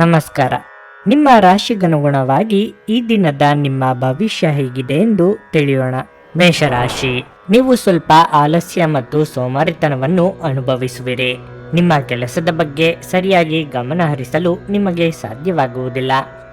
ನಮಸ್ಕಾರ. ನಿಮ್ಮ ರಾಶಿಗನುಗುಣವಾಗಿ ಈ ದಿನದ ನಿಮ್ಮ ಭವಿಷ್ಯ ಹೇಗಿದೆ ಎಂದು ತಿಳಿಯೋಣ. ಮೇಷರಾಶಿ, ನೀವು ಸ್ವಲ್ಪ ಆಲಸ್ಯ ಮತ್ತು ಸೋಮಾರಿತನವನ್ನು ಅನುಭವಿಸುವಿರಿ. ನಿಮ್ಮ ಕೆಲಸದ ಬಗ್ಗೆ ಸರಿಯಾಗಿ ಗಮನ ಹರಿಸಲು ನಿಮಗೆ ಸಾಧ್ಯವಾಗುವುದಿಲ್ಲ.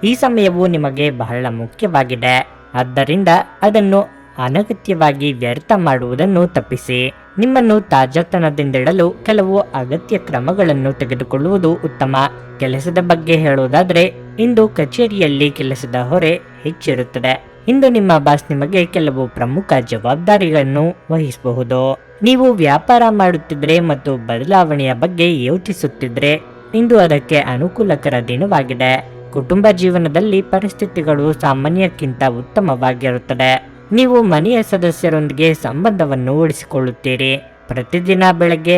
ಈ ಸಮಯವು ನಿಮಗೆ ಬಹಳ ಮುಖ್ಯವಾಗಿದೆ, ಆದ್ದರಿಂದ ಅದನ್ನು ಅನಗತ್ಯವಾಗಿ ವ್ಯರ್ಥ ಮಾಡುವುದನ್ನು ತಪ್ಪಿಸಿ. ನಿಮ್ಮನ್ನು ತಾಜಾತನದಿಂದಿಡಲು ಕೆಲವು ಅಗತ್ಯ ಕ್ರಮಗಳನ್ನು ತೆಗೆದುಕೊಳ್ಳುವುದು ಉತ್ತಮ. ಕೆಲಸದ ಬಗ್ಗೆ ಹೇಳುವುದಾದರೆ, ಇಂದು ಕಚೇರಿಯಲ್ಲಿ ಕೆಲಸದ ಹೊರೆ ಹೆಚ್ಚಿರುತ್ತದೆ. ಇಂದು ನಿಮ್ಮ ಬಾಸ್ ನಿಮಗೆ ಕೆಲವು ಪ್ರಮುಖ ಜವಾಬ್ದಾರಿಗಳನ್ನು ವಹಿಸಬಹುದು. ನೀವು ವ್ಯಾಪಾರ ಮಾಡುತ್ತಿದ್ರೆ ಮತ್ತು ಬದಲಾವಣೆಯ ಬಗ್ಗೆ ಯೋಚಿಸುತ್ತಿದ್ರೆ ಇಂದು ಅದಕ್ಕೆ ಅನುಕೂಲಕರ ದಿನವಾಗಿದೆ. ಕುಟುಂಬ ಜೀವನದಲ್ಲಿ ಪರಿಸ್ಥಿತಿಗಳು ಸಾಮಾನ್ಯಕ್ಕಿಂತ ಉತ್ತಮವಾಗಿರುತ್ತದೆ. ನೀವು ಮನೆಯ ಸದಸ್ಯರೊಂದಿಗೆ ಸಂಬಂಧವನ್ನು ಉಳಿಸಿಕೊಳ್ಳುತ್ತೀರಿ. ಪ್ರತಿದಿನ ಬೆಳಗ್ಗೆ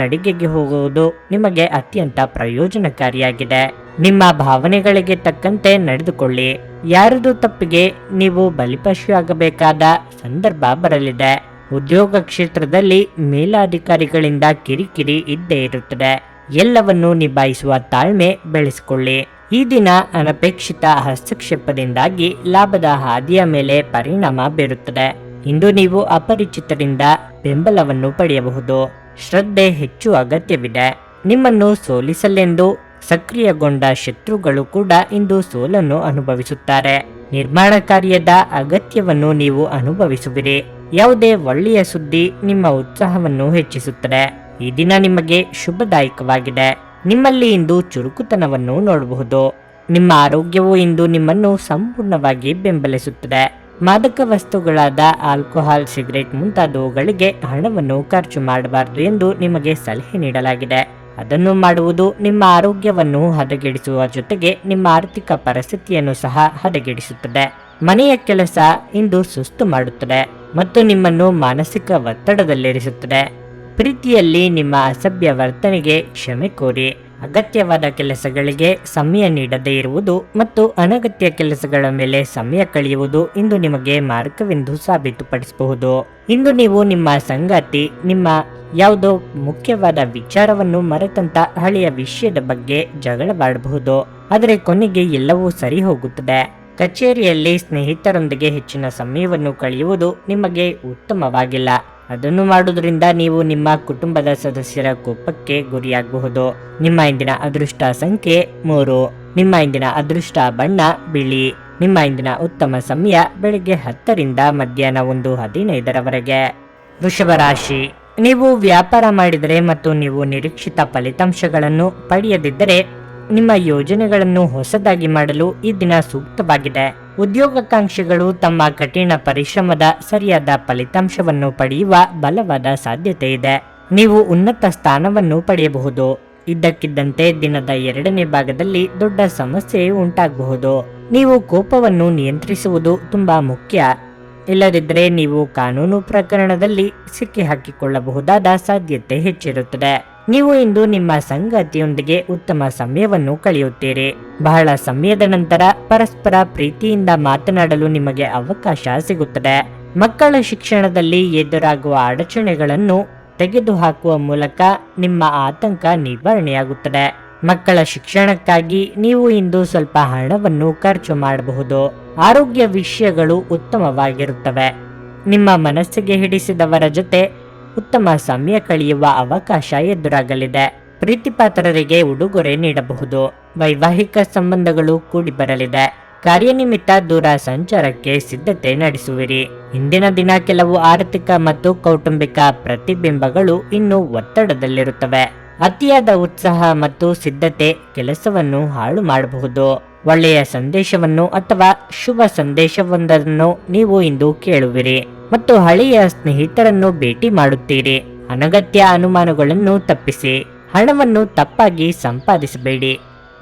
ನಡಿಗೆಗೆ ಹೋಗುವುದು ನಿಮಗೆ ಅತ್ಯಂತ ಪ್ರಯೋಜನಕಾರಿಯಾಗಿದೆ. ನಿಮ್ಮ ಭಾವನೆಗಳಿಗೆ ತಕ್ಕಂತೆ ನಡೆದುಕೊಳ್ಳಿ. ಯಾರದು ತಪ್ಪಿಗೆ ನೀವು ಬಲಿಪಶುವಾಗಬೇಕಾದ ಸಂದರ್ಭ ಬರಲಿದೆ. ಉದ್ಯೋಗ ಕ್ಷೇತ್ರದಲ್ಲಿ ಮೇಲಾಧಿಕಾರಿಗಳಿಂದ ಕಿರಿಕಿರಿ ಇದ್ದೇ ಇರುತ್ತದೆ. ಎಲ್ಲವನ್ನೂ ನಿಭಾಯಿಸುವ ತಾಳ್ಮೆ ಬೆಳೆಸಿಕೊಳ್ಳಿ. ಈ ದಿನ ಅನಪೇಕ್ಷಿತ ಹಸ್ತಕ್ಷೇಪದಿಂದಾಗಿ ಲಾಭದ ಹಾದಿಯ ಮೇಲೆ ಪರಿಣಾಮ ಬೀರುತ್ತದೆ. ಇಂದು ನೀವು ಅಪರಿಚಿತರಿಂದ ಬೆಂಬಲವನ್ನು ಪಡೆಯಬಹುದು. ಶ್ರದ್ಧೆ ಹೆಚ್ಚು ಅಗತ್ಯವಿದೆ. ನಿಮ್ಮನ್ನು ಸೋಲಿಸಲೆಂದು ಸಕ್ರಿಯಗೊಂಡ ಶತ್ರುಗಳು ಕೂಡ ಇಂದು ಸೋಲನ್ನು ಅನುಭವಿಸುತ್ತಾರೆ. ನಿರ್ಮಾಣ ಕಾರ್ಯದ ಅಗತ್ಯವನ್ನು ನೀವು ಅನುಭವಿಸುವಿರಿ. ಯಾವುದೇ ಒಳ್ಳೆಯ ಸುದ್ದಿ ನಿಮ್ಮ ಉತ್ಸಾಹವನ್ನು ಹೆಚ್ಚಿಸುತ್ತದೆ. ಈ ದಿನ ನಿಮಗೆ ಶುಭದಾಯಕವಾಗಿದೆ. ನಿಮ್ಮಲ್ಲಿ ಇಂದು ಚುರುಕುತನವನ್ನು ನೋಡಬಹುದು. ನಿಮ್ಮ ಆರೋಗ್ಯವು ಇಂದು ನಿಮ್ಮನ್ನು ಸಂಪೂರ್ಣವಾಗಿ ಬೆಂಬಲಿಸುತ್ತದೆ. ಮಾದಕ ವಸ್ತುಗಳಾದ ಆಲ್ಕೋಹಾಲ್, ಸಿಗರೆಟ್ ಮುಂತಾದವುಗಳಿಗೆ ಹಣವನ್ನು ಖರ್ಚು ಮಾಡಬಾರದು ಎಂದು ನಿಮಗೆ ಸಲಹೆ ನೀಡಲಾಗಿದೆ. ಅದನ್ನು ಮಾಡುವುದು ನಿಮ್ಮ ಆರೋಗ್ಯವನ್ನು ಹದಗೆಡಿಸುವ ಜೊತೆಗೆ ನಿಮ್ಮ ಆರ್ಥಿಕ ಪರಿಸ್ಥಿತಿಯನ್ನು ಸಹ ಹದಗೆಡಿಸುತ್ತದೆ. ಮನೆಯ ಕೆಲಸ ಇಂದು ಸುಸ್ತು ಮಾಡುತ್ತದೆ ಮತ್ತು ನಿಮ್ಮನ್ನು ಮಾನಸಿಕ ಒತ್ತಡದಲ್ಲಿರಿಸುತ್ತದೆ. ಪ್ರೀತಿಯಲ್ಲಿ ನಿಮ್ಮ ಅಸಭ್ಯ ವರ್ತನೆಗೆ ಕ್ಷಮೆ ಕೋರಿ. ಅಗತ್ಯವಾದ ಕೆಲಸಗಳಿಗೆ ಸಮಯ ನೀಡದೇ ಇರುವುದು ಮತ್ತು ಅನಗತ್ಯ ಕೆಲಸಗಳ ಮೇಲೆ ಸಮಯ ಕಳೆಯುವುದು ಇಂದು ನಿಮಗೆ ಮಾರ್ಗವೆಂದು ಸಾಬೀತುಪಡಿಸಬಹುದು. ಇಂದು ನೀವು ನಿಮ್ಮ ಸಂಗಾತಿ ನಿಮ್ಮ ಯಾವುದೋ ಮುಖ್ಯವಾದ ವಿಚಾರವನ್ನು ಮರೆತಂತ ಹಳೆಯ ವಿಷಯದ ಬಗ್ಗೆ ಜಗಳವಾಡಬಹುದು. ಆದರೆ ಕೊನೆಗೆ ಎಲ್ಲವೂ ಸರಿ ಹೋಗುತ್ತದೆ. ಕಚೇರಿಯಲ್ಲಿ ಸ್ನೇಹಿತರೊಂದಿಗೆ ಹೆಚ್ಚಿನ ಸಮಯವನ್ನು ಕಳೆಯುವುದು ನಿಮಗೆ ಉತ್ತಮವಾಗಿಲ್ಲ. ಅದನ್ನು ಮಾಡುವುದರಿಂದ ನೀವು ನಿಮ್ಮ ಕುಟುಂಬದ ಸದಸ್ಯರ ಕೋಪಕ್ಕೆ ಗುರಿಯಾಗಬಹುದು. ನಿಮ್ಮ ಇಂದಿನ ಅದೃಷ್ಟ ಸಂಖ್ಯೆ 3. ನಿಮ್ಮ ಇಂದಿನ ಅದೃಷ್ಟ ಬಣ್ಣ ಬಿಳಿ. ನಿಮ್ಮ ಇಂದಿನ ಉತ್ತಮ ಸಮಯ ಬೆಳಗ್ಗೆ 10ರಿಂದ ಮಧ್ಯಾಹ್ನ 1:15ರವರೆಗೆ. ವೃಷಭ ರಾಶಿ, ನೀವು ವ್ಯಾಪಾರ ಮಾಡಿದರೆ ಮತ್ತು ನೀವು ನಿರೀಕ್ಷಿತ ಫಲಿತಾಂಶಗಳನ್ನು ಪಡೆಯದಿದ್ದರೆ ನಿಮ್ಮ ಯೋಜನೆಗಳನ್ನು ಹೊಸದಾಗಿ ಮಾಡಲು ಈ ದಿನ ಸೂಕ್ತವಾಗಿದೆ. ಉದ್ಯೋಗಾಕಾಂಕ್ಷಿಗಳು ತಮ್ಮ ಕಠಿಣ ಪರಿಶ್ರಮದ ಸರಿಯಾದ ಫಲಿತಾಂಶವನ್ನು ಪಡೆಯುವ ಬಲವಾದ ಸಾಧ್ಯತೆ ಇದೆ. ನೀವು ಉನ್ನತ ಸ್ಥಾನವನ್ನು ಪಡೆಯಬಹುದು. ಇದ್ದಕ್ಕಿದ್ದಂತೆ ದಿನದ 2ನೇ ಭಾಗದಲ್ಲಿ ದೊಡ್ಡ ಸಮಸ್ಯೆ ಉಂಟಾಗಬಹುದು. ನೀವು ಕೋಪವನ್ನು ನಿಯಂತ್ರಿಸುವುದು ತುಂಬಾ ಮುಖ್ಯ. ಇಲ್ಲದಿದ್ದರೆ ನೀವು ಕಾನೂನು ಪ್ರಕರಣದಲ್ಲಿ ಸಿಕ್ಕಿಹಾಕಿಕೊಳ್ಳಬಹುದಾದ ಸಾಧ್ಯತೆ ಹೆಚ್ಚಿರುತ್ತದೆ. ನೀವು ಇಂದು ನಿಮ್ಮ ಸಂಗಾತಿಯೊಂದಿಗೆ ಉತ್ತಮ ಸಮಯವನ್ನು ಕಳೆಯುತ್ತೀರಿ. ಬಹಳ ಸಮಯದ ನಂತರ ಪರಸ್ಪರ ಪ್ರೀತಿಯಿಂದ ಮಾತನಾಡಲು ನಿಮಗೆ ಅವಕಾಶ ಸಿಗುತ್ತದೆ. ಮಕ್ಕಳ ಶಿಕ್ಷಣದಲ್ಲಿ ಎದುರಾಗುವ ಅಡಚಣೆಗಳನ್ನು ತೆಗೆದುಹಾಕುವ ಮೂಲಕ ನಿಮ್ಮ ಆತಂಕ ನಿವಾರಣೆಯಾಗುತ್ತದೆ. ಮಕ್ಕಳ ಶಿಕ್ಷಣಕ್ಕಾಗಿ ನೀವು ಇಂದು ಸ್ವಲ್ಪ ಹಣವನ್ನು ಖರ್ಚು ಮಾಡಬಹುದು. ಆರೋಗ್ಯ ವಿಷಯಗಳು ಉತ್ತಮವಾಗಿರುತ್ತವೆ. ನಿಮ್ಮ ಮನಸ್ಸಿಗೆ ಹಿಡಿಸಿದವರ ಜೊತೆ ಉತ್ತಮ ಸಮಯ ಕಳೆಯುವ ಅವಕಾಶ ಎದುರಾಗಲಿದೆ. ಪ್ರೀತಿಪಾತ್ರರಿಗೆ ಉಡುಗೊರೆ ನೀಡಬಹುದು. ವೈವಾಹಿಕ ಸಂಬಂಧಗಳು ಕೂಡಿ ಬರಲಿದೆ. ಕಾರ್ಯನಿಮಿತ್ತ ದೂರ ಸಂಚಾರಕ್ಕೆ ಸಿದ್ಧತೆ ನಡೆಸುವಿರಿ. ಇಂದಿನ ದಿನ ಕೆಲವು ಆರ್ಥಿಕ ಮತ್ತು ಕೌಟುಂಬಿಕ ಪ್ರತಿಬಿಂಬಗಳು ಇನ್ನೂ ಒತ್ತಡದಲ್ಲಿರುತ್ತವೆ. ಅತಿಯಾದ ಉತ್ಸಾಹ ಮತ್ತು ಸಿದ್ಧತೆ ಕೆಲಸವನ್ನು ಹಾಳು ಮಾಡಬಹುದು. ಒಳ್ಳೆಯ ಸಂದೇಶವನ್ನು ಅಥವಾ ಶುಭ ಸಂದೇಶವೊಂದನ್ನು ನೀವು ಇಂದು ಕೇಳುವಿರಿ ಮತ್ತು ಹಳೆಯ ಸ್ನೇಹಿತರನ್ನು ಭೇಟಿ ಮಾಡುತ್ತೀರಿ. ಅನಗತ್ಯ ಅನುಮಾನಗಳನ್ನು ತಪ್ಪಿಸಿ. ಹಣವನ್ನು ತಪ್ಪಾಗಿ ಸಂಪಾದಿಸಬೇಡಿ.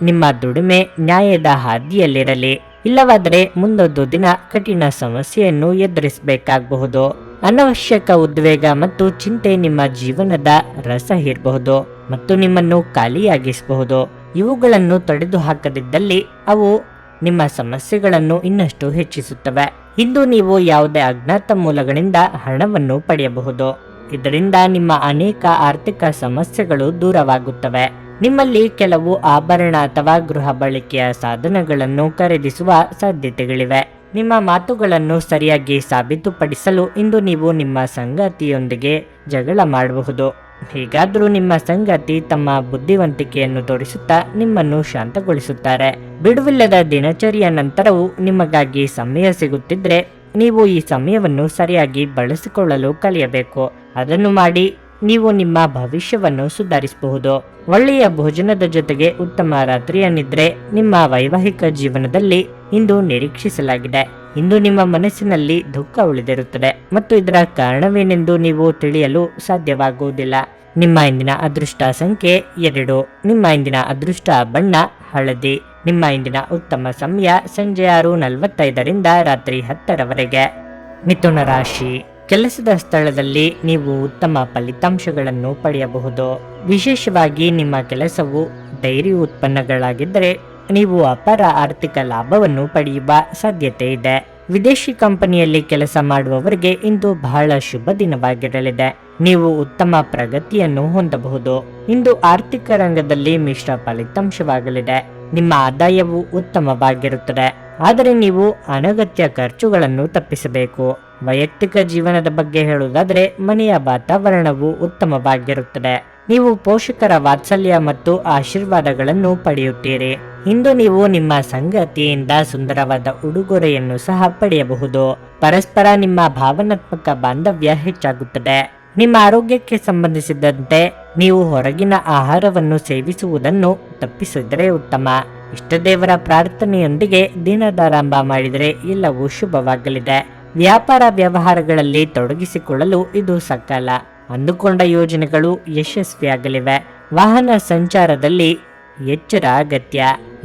ನಿಮ್ಮ ದುಡಿಮೆ ನ್ಯಾಯದ ಹಾದಿಯಲ್ಲಿರಲಿ. ಇಲ್ಲವಾದರೆ ಮುಂದೊಂದು ದಿನ ಕಠಿಣ ಸಮಸ್ಯೆಯನ್ನು ಎದುರಿಸಬೇಕಾಗಬಹುದು. ಅನವಶ್ಯಕ ಉದ್ವೇಗ ಮತ್ತು ಚಿಂತೆ ನಿಮ್ಮ ಜೀವನದ ರಸ ಹೀರಬಹುದು ಮತ್ತು ನಿಮ್ಮನ್ನು ಖಾಲಿಯಾಗಿಸಬಹುದು. ಇವುಗಳನ್ನು ತೊಡೆದು ಹಾಕದಿದ್ದಲ್ಲಿ ಅವು ನಿಮ್ಮ ಸಮಸ್ಯೆಗಳನ್ನು ಇನ್ನಷ್ಟು ಹೆಚ್ಚಿಸುತ್ತವೆ. ಇಂದು ನೀವು ಯಾವುದೇ ಅಜ್ಞಾತ ಮೂಲಗಳಿಂದ ಹಣವನ್ನು ಪಡೆಯಬಹುದು. ಇದರಿಂದ ನಿಮ್ಮ ಅನೇಕ ಆರ್ಥಿಕ ಸಮಸ್ಯೆಗಳು ದೂರವಾಗುತ್ತವೆ. ನಿಮ್ಮಲ್ಲಿ ಕೆಲವು ಆಭರಣ ಅಥವಾ ಗೃಹ ಬಳಕೆಯ ಸಾಧನಗಳನ್ನು ಖರೀದಿಸುವ ಸಾಧ್ಯತೆಗಳಿವೆ. ನಿಮ್ಮ ಮಾತುಗಳನ್ನು ಸರಿಯಾಗಿ ಸಾಬೀತುಪಡಿಸಲು ಇಂದು ನೀವು ನಿಮ್ಮ ಸಂಗಾತಿಯೊಂದಿಗೆ ಜಗಳ ಮಾಡಬಹುದು. ಹೀಗಾದರೂ ನಿಮ್ಮ ಸಂಗಾತಿ ತಮ್ಮ ಬುದ್ಧಿವಂತಿಕೆಯನ್ನು ತೋರಿಸುತ್ತಾ ನಿಮ್ಮನ್ನು ಶಾಂತಗೊಳಿಸುತ್ತಾರೆ. ಬಿಡುವಿಲ್ಲದ ದಿನಚರಿಯ ನಂತರವೂ ನಿಮಗಾಗಿ ಸಮಯ ಸಿಗುತ್ತಿದ್ರೆ ನೀವು ಈ ಸಮಯವನ್ನು ಸರಿಯಾಗಿ ಬಳಸಿಕೊಳ್ಳಲು ಕಲಿಯಬೇಕು. ಅದನ್ನು ಮಾಡಿ ನೀವು ನಿಮ್ಮ ಭವಿಷ್ಯವನ್ನು ಸುಧಾರಿಸಬಹುದು. ಒಳ್ಳೆಯ ಭೋಜನದ ಜೊತೆಗೆ ಉತ್ತಮ ರಾತ್ರಿಯ ನಿದ್ರೆ ನಿಮ್ಮ ವೈವಾಹಿಕ ಜೀವನದಲ್ಲಿ ಇಂದು ನಿರೀಕ್ಷಿಸಲಾಗಿದೆ. ಇಂದು ನಿಮ್ಮ ಮನಸ್ಸಿನಲ್ಲಿ ದುಃಖ ಉಳಿದಿರುತ್ತದೆ ಮತ್ತು ಇದರ ಕಾರಣವೇನೆಂದು ನೀವು ತಿಳಿಯಲು ಸಾಧ್ಯವಾಗುವುದಿಲ್ಲ. ನಿಮ್ಮ ಇಂದಿನ ಅದೃಷ್ಟ ಸಂಖ್ಯೆ 2. ನಿಮ್ಮ ಇಂದಿನ ಅದೃಷ್ಟ ಬಣ್ಣ ಹಳದಿ. ನಿಮ್ಮ ಇಂದಿನ ಉತ್ತಮ ಸಮಯ ಸಂಜೆ 6:45ರಿಂದ ರಾತ್ರಿ 10ರವರೆಗೆ. ಮಿಥುನ ರಾಶಿ. ಕೆಲಸದ ಸ್ಥಳದಲ್ಲಿ ನೀವು ಉತ್ತಮ ಫಲಿತಾಂಶಗಳನ್ನು ಪಡೆಯಬಹುದು. ವಿಶೇಷವಾಗಿ ನಿಮ್ಮ ಕೆಲಸವು ಡೈರಿ ಉತ್ಪನ್ನಗಳಾಗಿದ್ದರೆ ನೀವು ಅಪಾರ ಆರ್ಥಿಕ ಲಾಭವನ್ನು ಪಡೆಯುವ ಸಾಧ್ಯತೆ ಇದೆ. ವಿದೇಶಿ ಕಂಪನಿಯಲ್ಲಿ ಕೆಲಸ ಮಾಡುವವರಿಗೆ ಇಂದು ಬಹಳ ಶುಭ ದಿನವಾಗಿರಲಿದೆ. ನೀವು ಉತ್ತಮ ಪ್ರಗತಿಯನ್ನು ಹೊಂದಬಹುದು. ಇಂದು ಆರ್ಥಿಕ ರಂಗದಲ್ಲಿ ಮಿಶ್ರ ಫಲಿತಾಂಶವಾಗಲಿದೆ. ನಿಮ್ಮ ಆದಾಯವು ಉತ್ತಮವಾಗಿರುತ್ತದೆ, ಆದರೆ ನೀವು ಅನಗತ್ಯ ಖರ್ಚುಗಳನ್ನು ತಪ್ಪಿಸಬೇಕು. ವೈಯಕ್ತಿಕ ಜೀವನದ ಬಗ್ಗೆ ಹೇಳುವುದಾದರೆ ಮನೆಯ ವಾತಾವರಣವು ಉತ್ತಮವಾಗಿರುತ್ತದೆ. ನೀವು ಪೋಷಕರ ವಾತ್ಸಲ್ಯ ಮತ್ತು ಆಶೀರ್ವಾದಗಳನ್ನು ಪಡೆಯುತ್ತೀರಿ. ಇಂದು ನೀವು ನಿಮ್ಮ ಸಂಗಾತಿಯಿಂದ ಸುಂದರವಾದ ಉಡುಗೊರೆಯನ್ನು ಸಹ ಪಡೆಯಬಹುದು. ಪರಸ್ಪರ ನಿಮ್ಮ ಭಾವನಾತ್ಮಕ ಬಾಂಧವ್ಯ ಹೆಚ್ಚಾಗುತ್ತದೆ. ನಿಮ್ಮ ಆರೋಗ್ಯಕ್ಕೆ ಸಂಬಂಧಿಸಿದಂತೆ ನೀವು ಹೊರಗಿನ ಆಹಾರವನ್ನು ಸೇವಿಸುವುದನ್ನು ತಪ್ಪಿಸಿದರೆ ಉತ್ತಮ. ಇಷ್ಟದೇವರ ಪ್ರಾರ್ಥನೆಯೊಂದಿಗೆ ದಿನದಾರಂಭ ಮಾಡಿದರೆ ಎಲ್ಲವೂ ಶುಭವಾಗಲಿದೆ. ವ್ಯಾಪಾರ ವ್ಯವಹಾರಗಳಲ್ಲಿ ತೊಡಗಿಸಿಕೊಳ್ಳಲು ಇದು ಸಕಾಲ. ಅಂದುಕೊಂಡ ಯೋಜನೆಗಳು ಯಶಸ್ವಿಯಾಗಲಿವೆ. ವಾಹನ ಸಂಚಾರದಲ್ಲಿ ಎಚ್ಚರ ಅಗತ್ಯ.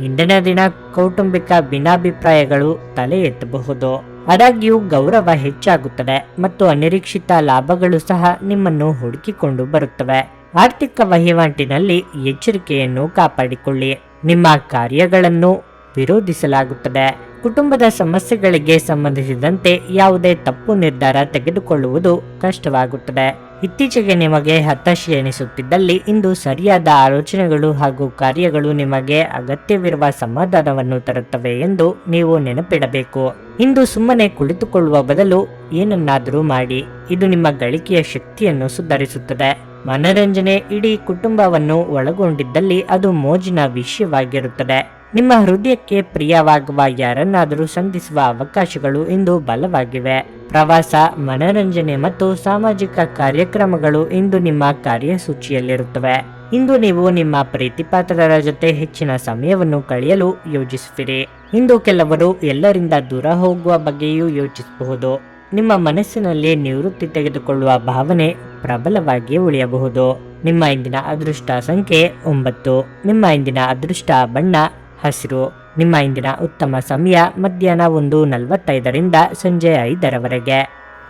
ಇಂದಿನ ದಿನ ಕೌಟುಂಬಿಕ ಭಿನ್ನಾಭಿಪ್ರಾಯಗಳು ತಲೆ ಎತ್ತಬಹುದು. ಆದಾಗ್ಯೂ ಗೌರವ ಹೆಚ್ಚಾಗುತ್ತದೆ ಮತ್ತು ಅನಿರೀಕ್ಷಿತ ಲಾಭಗಳು ಸಹ ನಿಮ್ಮನ್ನು ಹುಡುಕಿಕೊಂಡು ಬರುತ್ತವೆ. ಆರ್ಥಿಕ ವಹಿವಾಟಿನಲ್ಲಿ ಎಚ್ಚರಿಕೆಯನ್ನು ಕಾಪಾಡಿಕೊಳ್ಳಿ. ನಿಮ್ಮ ಕಾರ್ಯಗಳನ್ನು ವಿರೋಧಿಸಲಾಗುತ್ತದೆ. ಕುಟುಂಬದ ಸಮಸ್ಯೆಗಳಿಗೆ ಸಂಬಂಧಿಸಿದಂತೆ ಯಾವುದೇ ತಪ್ಪು ನಿರ್ಧಾರ ತೆಗೆದುಕೊಳ್ಳುವುದು ಕಷ್ಟವಾಗುತ್ತದೆ. ಇತ್ತೀಚೆಗೆ ನಿಮಗೆ ಹತಾಶೆ ಎನಿಸುತ್ತಿದ್ದಲ್ಲಿ ಇಂದು ಸರಿಯಾದ ಆಲೋಚನೆಗಳು ಹಾಗೂ ಕಾರ್ಯಗಳು ನಿಮಗೆ ಅಗತ್ಯವಿರುವ ಸಮಾಧಾನವನ್ನು ತರುತ್ತವೆ ಎಂದು ನೀವು ನೆನಪಿಡಬೇಕು. ಇಂದು ಸುಮ್ಮನೆ ಕುಳಿತುಕೊಳ್ಳುವ ಬದಲು ಏನನ್ನಾದರೂ ಮಾಡಿ. ಇದು ನಿಮ್ಮ ಗಳಿಕೆಯ ಶಕ್ತಿಯನ್ನು ಸುಧಾರಿಸುತ್ತದೆ. ಮನರಂಜನೆ ಇಡೀ ಕುಟುಂಬವನ್ನು ಒಳಗೊಂಡಿದ್ದಲ್ಲಿ ಅದು ಮೋಜಿನ ವಿಷಯವಾಗಿರುತ್ತದೆ. ನಿಮ್ಮ ಹೃದಯಕ್ಕೆ ಪ್ರಿಯವಾಗುವ ಯಾರನ್ನಾದರೂ ಸಂಧಿಸುವ ಅವಕಾಶಗಳು ಇಂದು ಬಲವಾಗಿವೆ. ಪ್ರವಾಸ, ಮನರಂಜನೆ ಮತ್ತು ಸಾಮಾಜಿಕ ಕಾರ್ಯಕ್ರಮಗಳು ಇಂದು ನಿಮ್ಮ ಕಾರ್ಯಸೂಚಿಯಲ್ಲಿರುತ್ತವೆ. ಇಂದು ನೀವು ನಿಮ್ಮ ಪ್ರೀತಿಪಾತ್ರರ ಜೊತೆ ಹೆಚ್ಚಿನ ಸಮಯವನ್ನು ಕಳೆಯಲು ಯೋಜಿಸುತ್ತೀರಿ. ಇಂದು ಕೆಲವರು ಎಲ್ಲರಿಂದ ದೂರ ಹೋಗುವ ಬಗ್ಗೆಯೂ ಯೋಚಿಸಬಹುದು. ನಿಮ್ಮ ಮನಸ್ಸಿನಲ್ಲಿ ನಿವೃತ್ತಿ ತೆಗೆದುಕೊಳ್ಳುವ ಭಾವನೆ ಪ್ರಬಲವಾಗಿ ಉಳಿಯಬಹುದು. ನಿಮ್ಮ ಇಂದಿನ ಅದೃಷ್ಟ ಸಂಖ್ಯೆ 9. ನಿಮ್ಮ ಇಂದಿನ ಅದೃಷ್ಟ ಬಣ್ಣ ಹಸಿರು. ನಿಮ್ಮ ಇಂದಿನ ಉತ್ತಮ ಸಮಯ ಮಧ್ಯಾಹ್ನ 1:45ರಿಂದ ಸಂಜೆ 5ರವರೆಗೆ.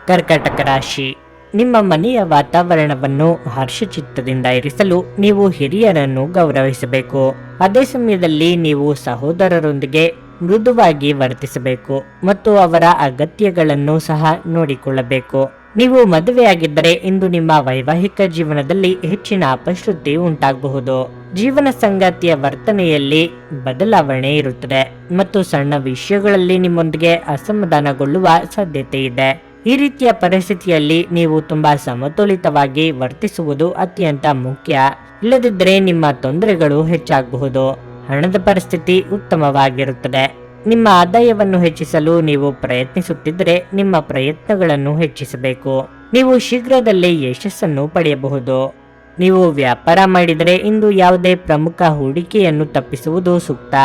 ಕರ್ಕಾಟಕ ರಾಶಿ. ನಿಮ್ಮ ಮನೆಯ ವಾತಾವರಣವನ್ನು ಹರ್ಷಚಿತ್ತದಿಂದ ಇರಿಸಲು ನೀವು ಹಿರಿಯರನ್ನು ಗೌರವಿಸಬೇಕು. ಅದೇ ಸಮಯದಲ್ಲಿ ನೀವು ಸಹೋದರರೊಂದಿಗೆ ಮೃದುವಾಗಿ ವರ್ತಿಸಬೇಕು ಮತ್ತು ಅವರ ಅಗತ್ಯಗಳನ್ನು ಸಹ ನೋಡಿಕೊಳ್ಳಬೇಕು. ನೀವು ಮದುವೆಯಾಗಿದ್ದರೆ ಇಂದು ನಿಮ್ಮ ವೈವಾಹಿಕ ಜೀವನದಲ್ಲಿ ಹೆಚ್ಚಿನ ಅಪಶ್ರುತಿ ಉಂಟಾಗಬಹುದು. ಜೀವನ ಸಂಗಾತಿಯ ವರ್ತನೆಯಲ್ಲಿ ಬದಲಾವಣೆ ಇರುತ್ತದೆ ಮತ್ತು ಸಣ್ಣ ವಿಷಯಗಳಲ್ಲಿ ನಿಮ್ಮೊಂದಿಗೆ ಅಸಮಾಧಾನಗೊಳ್ಳುವ ಸಾಧ್ಯತೆ ಇದೆ. ಈ ರೀತಿಯ ಪರಿಸ್ಥಿತಿಯಲ್ಲಿ ನೀವು ತುಂಬಾ ಸಮತೋಲಿತವಾಗಿ ವರ್ತಿಸುವುದು ಅತ್ಯಂತ ಮುಖ್ಯ. ಇಲ್ಲದಿದ್ದರೆ ನಿಮ್ಮ ತೊಂದರೆಗಳು ಹೆಚ್ಚಾಗಬಹುದು. ಹಣದ ಪರಿಸ್ಥಿತಿ ಉತ್ತಮವಾಗಿರುತ್ತದೆ. ನಿಮ್ಮ ಆದಾಯವನ್ನು ಹೆಚ್ಚಿಸಲು ನೀವು ಪ್ರಯತ್ನಿಸುತ್ತಿದ್ದರೆ ನಿಮ್ಮ ಪ್ರಯತ್ನಗಳನ್ನು ಹೆಚ್ಚಿಸಬೇಕು. ನೀವು ಶೀಘ್ರದಲ್ಲೇ ಯಶಸ್ಸನ್ನು ಪಡೆಯಬಹುದು. ನೀವು ವ್ಯಾಪಾರ ಮಾಡಿದರೆ ಇಂದು ಯಾವುದೇ ಪ್ರಮುಖ ಹೂಡಿಕೆಯನ್ನು ತಪ್ಪಿಸುವುದು ಸೂಕ್ತ.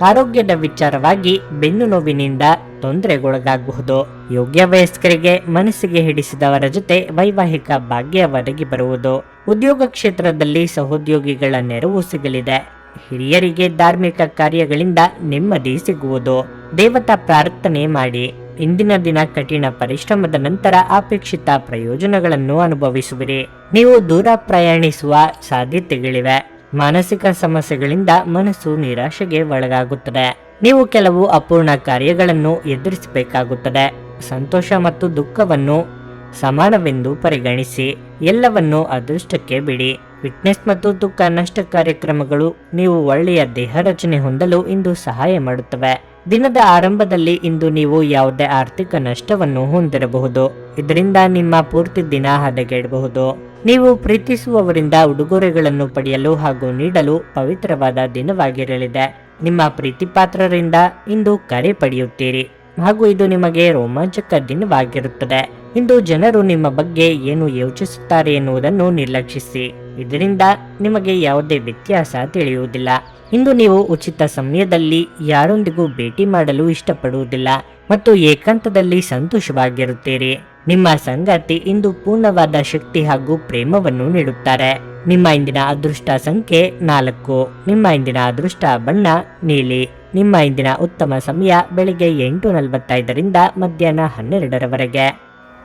ಆರೋಗ್ಯದ ವಿಚಾರವಾಗಿ ಬೆನ್ನು ನೋವಿನಿಂದ ತೊಂದರೆಗೊಳಗಾಗಬಹುದು. ಯೋಗ್ಯ ವಯಸ್ಕರಿಗೆ ಮನಸ್ಸಿಗೆ ಹಿಡಿಸಿದವರ ಜೊತೆ ವೈವಾಹಿಕ ಭಾಗ್ಯ ಒದಗಿ ಬರುವುದು. ಉದ್ಯೋಗ ಕ್ಷೇತ್ರದಲ್ಲಿ ಸಹೋದ್ಯೋಗಿಗಳ ನೆರವು ಸಿಗಲಿದೆ. ಹಿರಿಯರಿಗೆ ಧಾರ್ಮಿಕ ಕಾರ್ಯಗಳಿಂದ ನೆಮ್ಮದಿ ಸಿಗುವುದು. ದೇವತಾ ಪ್ರಾರ್ಥನೆ ಮಾಡಿ. ಇಂದಿನ ದಿನ ಕಠಿಣ ಪರಿಶ್ರಮದ ನಂತರ ಅಪೇಕ್ಷಿತ ಪ್ರಯೋಜನಗಳನ್ನು ಅನುಭವಿಸುವಿರಿ. ನೀವು ದೂರ ಪ್ರಯಾಣಿಸುವ ಸಾಧ್ಯತೆಗಳಿವೆ. ಮಾನಸಿಕ ಸಮಸ್ಯೆಗಳಿಂದ ಮನಸ್ಸು ನಿರಾಶೆಗೆ ಒಳಗಾಗುತ್ತದೆ. ನೀವು ಕೆಲವು ಅಪೂರ್ಣ ಕಾರ್ಯಗಳನ್ನು ಎದುರಿಸಬೇಕಾಗುತ್ತದೆ. ಸಂತೋಷ ಮತ್ತು ದುಃಖವನ್ನು ಸಮಾನವೆಂದು ಪರಿಗಣಿಸಿ. ಎಲ್ಲವನ್ನೂ ಅದೃಷ್ಟಕ್ಕೆ ಬಿಡಿ. ಫಿಟ್ನೆಸ್ ಮತ್ತು ತೂಕ ನಷ್ಟ ಕಾರ್ಯಕ್ರಮಗಳು ನೀವು ಒಳ್ಳೆಯ ದೇಹ ರಚನೆ ಹೊಂದಲು ಇಂದು ಸಹಾಯ ಮಾಡುತ್ತವೆ. ದಿನದ ಆರಂಭದಲ್ಲಿ ಇಂದು ನೀವು ಯಾವುದೇ ಆರ್ಥಿಕ ನಷ್ಟವನ್ನು ಹೊಂದಿರಬಹುದು. ಇದರಿಂದ ನಿಮ್ಮ ಪೂರ್ತಿ ದಿನ ಹದಗೆಡಬಹುದು. ನೀವು ಪ್ರೀತಿಸುವವರಿಂದ ಉಡುಗೊರೆಗಳನ್ನು ಪಡೆಯಲು ಹಾಗೂ ನೀಡಲು ಪವಿತ್ರವಾದ ದಿನವಾಗಿರಲಿದೆ. ನಿಮ್ಮ ಪ್ರೀತಿಪಾತ್ರರಿಂದ ಇಂದು ಕರೆ ಪಡೆಯುತ್ತೀರಿ ಹಾಗೂ ಇದು ನಿಮಗೆ ರೋಮಾಂಚಕ ದಿನವಾಗಿರುತ್ತದೆ. ಇಂದು ಜನರು ನಿಮ್ಮ ಬಗ್ಗೆ ಏನು ಯೋಚಿಸುತ್ತಾರೆ ಎನ್ನುವುದನ್ನು ನಿರ್ಲಕ್ಷಿಸಿ. ಇದರಿಂದ ನಿಮಗೆ ಯಾವುದೇ ವ್ಯತ್ಯಾಸ ತಿಳಿಯುವುದಿಲ್ಲ. ಇಂದು ನೀವು ಉಚಿತ ಸಮಯದಲ್ಲಿ ಯಾರೊಂದಿಗೂ ಭೇಟಿ ಮಾಡಲು ಇಷ್ಟಪಡುವುದಿಲ್ಲ ಮತ್ತು ಏಕಾಂತದಲ್ಲಿ ಸಂತೋಷವಾಗಿರುತ್ತೀರಿ. ನಿಮ್ಮ ಸಂಗಾತಿ ಇಂದು ಪೂರ್ಣವಾದ ಶಕ್ತಿ ಹಾಗೂ ಪ್ರೇಮವನ್ನು ನೀಡುತ್ತಾರೆ. ನಿಮ್ಮ ಇಂದಿನ ಅದೃಷ್ಟ ಸಂಖ್ಯೆ 4. ನಿಮ್ಮ ಇಂದಿನ ಅದೃಷ್ಟ ಬಣ್ಣ ನೀಲಿ. ನಿಮ್ಮ ಇಂದಿನ ಉತ್ತಮ ಸಮಯ ಬೆಳಿಗ್ಗೆ 8:45 ಮಧ್ಯಾಹ್ನ 12ರವರೆಗೆ.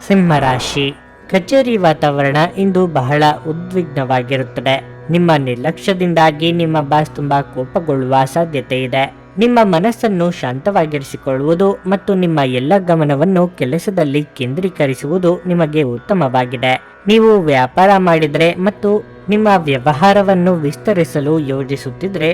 ಸಿಂಹರಾಶಿ. ಕಚೇರಿ ವಾತಾವರಣ ಇಂದು ಬಹಳ ಉದ್ವಿಗ್ನವಾಗಿರುತ್ತದೆ. ನಿಮ್ಮ ನಿರ್ಲಕ್ಷ್ಯದಿಂದಾಗಿ ನಿಮ್ಮ ಬಾಸ್ ತುಂಬಾ ಕೋಪಗೊಳ್ಳುವ ಸಾಧ್ಯತೆ ಇದೆ. ನಿಮ್ಮ ಮನಸ್ಸನ್ನು ಶಾಂತವಾಗಿರಿಸಿಕೊಳ್ಳುವುದು ಮತ್ತು ನಿಮ್ಮ ಎಲ್ಲ ಗಮನವನ್ನು ಕೆಲಸದಲ್ಲಿ ಕೇಂದ್ರೀಕರಿಸುವುದು ನಿಮಗೆ ಉತ್ತಮವಾಗಿದೆ. ನೀವು ವ್ಯಾಪಾರ ಮಾಡಿದರೆ ಮತ್ತು ನಿಮ್ಮ ವ್ಯವಹಾರವನ್ನು ವಿಸ್ತರಿಸಲು ಯೋಜಿಸುತ್ತಿದ್ದರೆ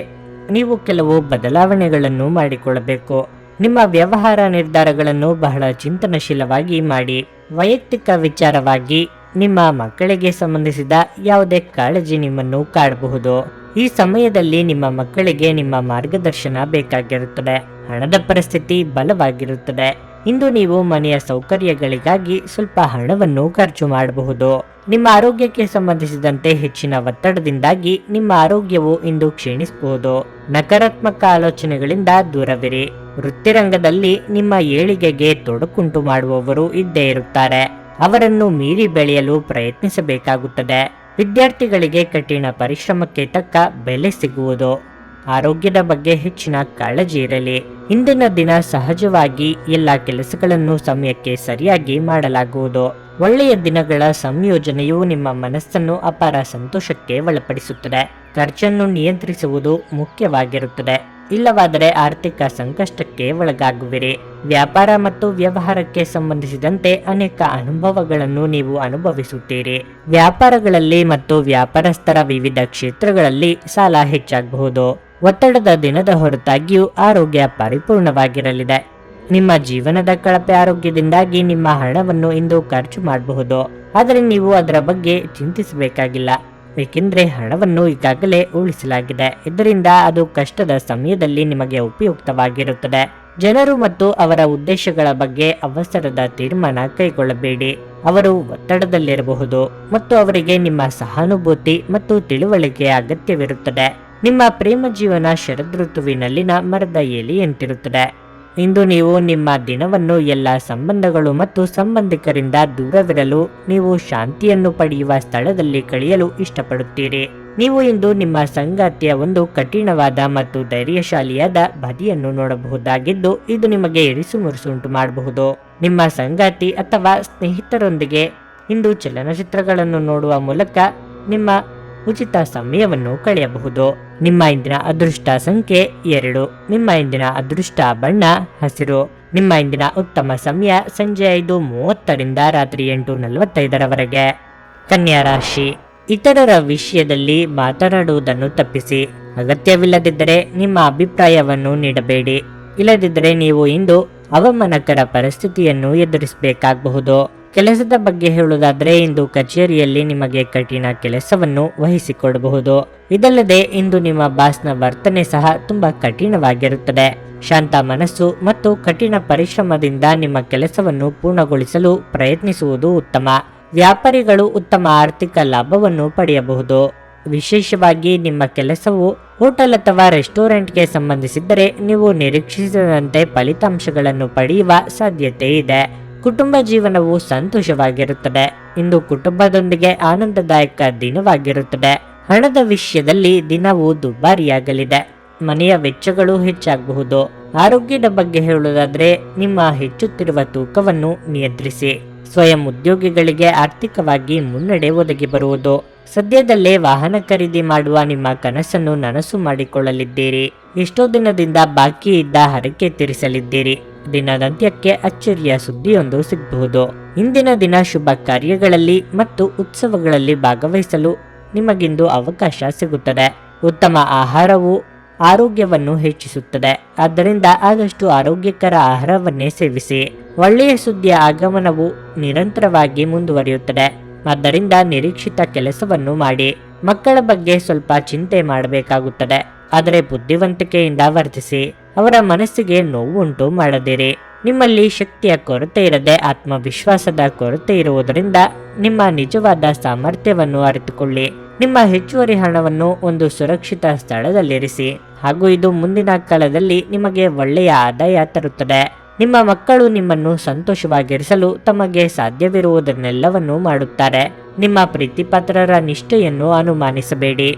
ನೀವು ಕೆಲವು ಬದಲಾವಣೆಗಳನ್ನು ಮಾಡಿಕೊಳ್ಳಬೇಕು. ನಿಮ್ಮ ವ್ಯವಹಾರ ನಿರ್ಧಾರಗಳನ್ನು ಬಹಳ ಚಿಂತನಶೀಲವಾಗಿ ಮಾಡಿ. ವೈಯಕ್ತಿಕ ವಿಚಾರವಾಗಿ ನಿಮ್ಮ ಮಕ್ಕಳಿಗೆ ಸಂಬಂಧಿಸಿದ ಯಾವುದೇ ಕಾಳಜಿ ನಿಮ್ಮನ್ನು ಕಾಡಬಹುದು. ಈ ಸಮಯದಲ್ಲಿ ನಿಮ್ಮ ಮಕ್ಕಳಿಗೆ ನಿಮ್ಮ ಮಾರ್ಗದರ್ಶನ ಬೇಕಾಗಿರುತ್ತದೆ. ಹಣದ ಪರಿಸ್ಥಿತಿ ಬಲವಾಗಿರುತ್ತದೆ. ಇಂದು ನೀವು ಮನೆಯ ಸೌಕರ್ಯಗಳಿಗಾಗಿ ಸ್ವಲ್ಪ ಹಣವನ್ನು ಖರ್ಚು ಮಾಡಬಹುದು. ನಿಮ್ಮ ಆರೋಗ್ಯಕ್ಕೆ ಸಂಬಂಧಿಸಿದಂತೆ ಹೆಚ್ಚಿನ ಒತ್ತಡದಿಂದಾಗಿ ನಿಮ್ಮ ಆರೋಗ್ಯವು ಇಂದು ಕ್ಷೀಣಿಸಬಹುದು. ನಕಾರಾತ್ಮಕ ಆಲೋಚನೆಗಳಿಂದ ದೂರವಿರಿ. ವೃತ್ತಿರಂಗದಲ್ಲಿ ನಿಮ್ಮ ಏಳಿಗೆಗೆ ತೊಡಕುಂಟು ಮಾಡುವವರು ಇದ್ದೇ ಇರುತ್ತಾರೆ. ಅವರನ್ನು ಮೀರಿ ಬೆಳೆಯಲು ಪ್ರಯತ್ನಿಸಬೇಕಾಗುತ್ತದೆ. ವಿದ್ಯಾರ್ಥಿಗಳಿಗೆ ಕಠಿಣ ಪರಿಶ್ರಮಕ್ಕೆ ತಕ್ಕ ಬೆಲೆ ಸಿಗುವುದು. ಆರೋಗ್ಯದ ಬಗ್ಗೆ ಹೆಚ್ಚಿನ ಕಾಳಜಿ ಇರಲಿ. ಇಂದಿನ ದಿನ ಸಹಜವಾಗಿ ಎಲ್ಲ ಕೆಲಸಗಳನ್ನು ಸಮಯಕ್ಕೆ ಸರಿಯಾಗಿ ಮಾಡಲಾಗುವುದು. ಒಳ್ಳೆಯ ದಿನಗಳ ಸಂಯೋಜನೆಯು ನಿಮ್ಮ ಮನಸ್ಸನ್ನು ಅಪಾರ ಸಂತೋಷಕ್ಕೆ ಒಳಪಡಿಸುತ್ತದೆ. ಖರ್ಚನ್ನು ನಿಯಂತ್ರಿಸುವುದು ಮುಖ್ಯವಾಗಿರುತ್ತದೆ. ಇಲ್ಲವಾದರೆ ಆರ್ಥಿಕ ಸಂಕಷ್ಟಕ್ಕೆ ಒಳಗಾಗುವಿರಿ. ವ್ಯಾಪಾರ ಮತ್ತು ವ್ಯವಹಾರಕ್ಕೆ ಸಂಬಂಧಿಸಿದಂತೆ ಅನೇಕ ಅನುಭವಗಳನ್ನು ನೀವು ಅನುಭವಿಸುತ್ತೀರಿ. ವ್ಯಾಪಾರಗಳಲ್ಲಿ ಮತ್ತು ವ್ಯಾಪಾರಸ್ಥರ ವಿವಿಧ ಕ್ಷೇತ್ರಗಳಲ್ಲಿ ಸಾಲ ಹೆಚ್ಚಾಗಬಹುದು. ಒತ್ತಡದ ದಿನದ ಹೊರತಾಗಿಯೂ ಆರೋಗ್ಯ ಪರಿಪೂರ್ಣವಾಗಿರಲಿದೆ. ನಿಮ್ಮ ಜೀವನದ ಕಳಪೆ ಆರೋಗ್ಯದಿಂದಾಗಿ ನಿಮ್ಮ ಹಣವನ್ನು ಇಂದು ಖರ್ಚು ಮಾಡಬಹುದು. ಆದರೆ ನೀವು ಅದರ ಬಗ್ಗೆ ಚಿಂತಿಸಬೇಕಾಗಿಲ್ಲ, ಏಕೆಂದರೆ ಹಣವನ್ನು ಈಗಾಗಲೇ ಉಳಿಸಲಾಗಿದೆ. ಇದರಿಂದ ಅದು ಕಷ್ಟದ ಸಮಯದಲ್ಲಿ ನಿಮಗೆ ಉಪಯುಕ್ತವಾಗಿರುತ್ತದೆ. ಜನರು ಮತ್ತು ಅವರ ಉದ್ದೇಶಗಳ ಬಗ್ಗೆ ಅವಸರದ ತೀರ್ಮಾನ ಕೈಗೊಳ್ಳಬೇಡಿ. ಅವರು ಒತ್ತಡದಲ್ಲಿರಬಹುದು ಮತ್ತು ಅವರಿಗೆ ನಿಮ್ಮ ಸಹಾನುಭೂತಿ ಮತ್ತು ತಿಳುವಳಿಕೆಯ ಅಗತ್ಯವಿರುತ್ತದೆ. ನಿಮ್ಮ ಪ್ರೇಮ ಜೀವನ ಶರದೃತುವಿನಲ್ಲಿನ ಮರದ ಎಲೆಯಂತಿರುತ್ತದೆ. ಇಂದು ನೀವು ನಿಮ್ಮ ದಿನವನ್ನು ಎಲ್ಲ ಸಂಬಂಧಗಳು ಮತ್ತು ಸಂಬಂಧಿಕರಿಂದ ದೂರವಿರಲು ನೀವು ಶಾಂತಿಯನ್ನು ಪಡೆಯುವ ಸ್ಥಳದಲ್ಲಿ ಕಳೆಯಲು ಇಷ್ಟಪಡುತ್ತೀರಿ. ನೀವು ಇಂದು ನಿಮ್ಮ ಸಂಗಾತಿಯ ಒಂದು ಕಠಿಣವಾದ ಮತ್ತು ಧೈರ್ಯಶಾಲಿಯಾದ ಬದಿಯನ್ನು ನೋಡಬಹುದಾಗಿದ್ದು ಇದು ನಿಮಗೆ ಇರಿಸುಮುರುಸುಂಟು ಮಾಡಬಹುದು. ನಿಮ್ಮ ಸಂಗಾತಿ ಅಥವಾ ಸ್ನೇಹಿತರೊಂದಿಗೆ ಇಂದು ಚಲನಚಿತ್ರಗಳನ್ನು ನೋಡುವ ಮೂಲಕ ನಿಮ್ಮ ಉಚಿತ ಸಮಯವನ್ನು ಕಳೆಯಬಹುದು. ನಿಮ್ಮ ಇಂದಿನ ಅದೃಷ್ಟ ಸಂಖ್ಯೆ 2. ನಿಮ್ಮ ಇಂದಿನ ಅದೃಷ್ಟ ಬಣ್ಣ ಹಸಿರು. ನಿಮ್ಮ ಇಂದಿನ ಉತ್ತಮ ಸಮಯ ಸಂಜೆ 5:30 ರಾತ್ರಿ 8:45ರವರೆಗೆ. ಕನ್ಯಾ ರಾಶಿ. ಇತರರ ವಿಷಯದಲ್ಲಿ ಮಾತನಾಡುವುದನ್ನು ತಪ್ಪಿಸಿ. ಅಗತ್ಯವಿಲ್ಲದಿದ್ದರೆ ನಿಮ್ಮ ಅಭಿಪ್ರಾಯವನ್ನು ನೀಡಬೇಡಿ. ಇಲ್ಲದಿದ್ದರೆ ನೀವು ಇಂದು ಅವಮಾನಕರ ಪರಿಸ್ಥಿತಿಯನ್ನು ಎದುರಿಸಬೇಕಾಗಬಹುದು. ಕೆಲಸದ ಬಗ್ಗೆ ಹೇಳುವುದಾದರೆ ಇಂದು ಕಚೇರಿಯಲ್ಲಿ ನಿಮಗೆ ಕಠಿಣ ಕೆಲಸವನ್ನು ವಹಿಸಿಕೊಡಬಹುದು. ಇದಲ್ಲದೆ ಇಂದು ನಿಮ್ಮ ಬಾಸ್ನ ವರ್ತನೆ ಸಹ ತುಂಬಾ ಕಠಿಣವಾಗಿರುತ್ತದೆ. ಶಾಂತ ಮನಸ್ಸು ಮತ್ತು ಕಠಿಣ ಪರಿಶ್ರಮದಿಂದ ನಿಮ್ಮ ಕೆಲಸವನ್ನು ಪೂರ್ಣಗೊಳಿಸಲು ಪ್ರಯತ್ನಿಸುವುದು ಉತ್ತಮ. ವ್ಯಾಪಾರಿಗಳು ಉತ್ತಮ ಆರ್ಥಿಕ ಲಾಭವನ್ನು ಪಡೆಯಬಹುದು. ವಿಶೇಷವಾಗಿ ನಿಮ್ಮ ಕೆಲಸವು ಹೋಟೆಲ್ ಅಥವಾ ರೆಸ್ಟೋರೆಂಟ್ಗೆ ಸಂಬಂಧಿಸಿದ್ದರೆ ನೀವು ನಿರೀಕ್ಷಿಸಿದಂತೆ ಫಲಿತಾಂಶಗಳನ್ನು ಪಡೆಯುವ ಸಾಧ್ಯತೆ ಇದೆ. ಕುಟುಂಬ ಜೀವನವು ಸಂತೋಷವಾಗಿರುತ್ತದೆ. ಇಂದು ಕುಟುಂಬದೊಂದಿಗೆ ಆನಂದದಾಯಕ ದಿನವಾಗಿರುತ್ತದೆ. ಹಣದ ವಿಷಯದಲ್ಲಿ ದಿನವು ದುಬಾರಿಯಾಗಲಿದೆ. ಮನೆಯ ವೆಚ್ಚಗಳು ಹೆಚ್ಚಾಗಬಹುದು. ಆರೋಗ್ಯದ ಬಗ್ಗೆ ಹೇಳುವುದಾದರೆ ನಿಮ್ಮ ಹೆಚ್ಚುತ್ತಿರುವ ತೂಕವನ್ನು ನಿಯಂತ್ರಿಸಿ. ಸ್ವಯಂ ಉದ್ಯೋಗಿಗಳಿಗೆ ಆರ್ಥಿಕವಾಗಿ ಮುನ್ನಡೆ ಒದಗಿ ಬರುವುದು. ಸದ್ಯದಲ್ಲೇ ವಾಹನ ಖರೀದಿ ಮಾಡುವ ನಿಮ್ಮ ಕನಸನ್ನು ನನಸು ಮಾಡಿಕೊಳ್ಳಲಿದ್ದೀರಿ. ಎಷ್ಟೋ ದಿನದಿಂದ ಬಾಕಿ ಇದ್ದ ಹರಕೆ ತೀರಿಸಲಿದ್ದೀರಿ. ದಿನದಂತ್ಯಕ್ಕೆ ಅಚ್ಚರಿಯ ಸುದ್ದಿಯೊಂದು ಸಿಗಬಹುದು. ಇಂದಿನ ದಿನ ಶುಭ ಕಾರ್ಯಗಳಲ್ಲಿ ಮತ್ತು ಉತ್ಸವಗಳಲ್ಲಿ ಭಾಗವಹಿಸಲು ನಿಮಗಿಂದು ಅವಕಾಶ ಸಿಗುತ್ತದೆ. ಉತ್ತಮ ಆಹಾರವು ಆರೋಗ್ಯವನ್ನು ಹೆಚ್ಚಿಸುತ್ತದೆ. ಆದ್ದರಿಂದ ಆದಷ್ಟು ಆರೋಗ್ಯಕರ ಆಹಾರವನ್ನೇ ಸೇವಿಸಿ. ಒಳ್ಳೆಯ ಸುದ್ದಿಯ ಆಗಮನವು ನಿರಂತರವಾಗಿ ಮುಂದುವರಿಯುತ್ತದೆ. ಆದ್ದರಿಂದ ನಿರೀಕ್ಷಿತ ಕೆಲಸವನ್ನು ಮಾಡಿ. ಮಕ್ಕಳ ಬಗ್ಗೆ ಸ್ವಲ್ಪ ಚಿಂತೆ ಮಾಡಬೇಕಾಗುತ್ತದೆ, ಆದರೆ ಬುದ್ಧಿವಂತಿಕೆಯಿಂದ ವರ್ತಿಸಿ. ಅವರ ಮನಸ್ಸಿಗೆ ನೋವುಂಟು ಮಾಡದಿರಿ. ನಿಮ್ಮಲ್ಲಿ ಶಕ್ತಿಯ ಕೊರತೆ ಇರದೆ ಆತ್ಮವಿಶ್ವಾಸದ ಕೊರತೆ ಇರುವುದರಿಂದ ನಿಮ್ಮ ನಿಜವಾದ ಸಾಮರ್ಥ್ಯವನ್ನು ಅರಿತುಕೊಳ್ಳಿ. ನಿಮ್ಮ ಹೆಚ್ಚುವರಿ ಹಣವನ್ನು ಒಂದು ಸುರಕ್ಷಿತ ಸ್ಥಳದಲ್ಲಿರಿಸಿ, ಹಾಗೂ ಇದು ಮುಂದಿನ ಕಾಲದಲ್ಲಿ ನಿಮಗೆ ಒಳ್ಳೆಯ ಆದಾಯ ತರುತ್ತದೆ. ನಿಮ್ಮ ಮಕ್ಕಳು ನಿಮ್ಮನ್ನು ಸಂತೋಷವಾಗಿರಿಸಲು ತಮಗೆ ಸಾಧ್ಯವಿರುವುದನ್ನೆಲ್ಲವನ್ನೂ ಮಾಡುತ್ತಾರೆ. ನಿಮ್ಮ ಪ್ರೀತಿಪಾತ್ರರ ನಿಷ್ಠೆಯನ್ನು ಅನುಮಾನಿಸಬೇಡಿ.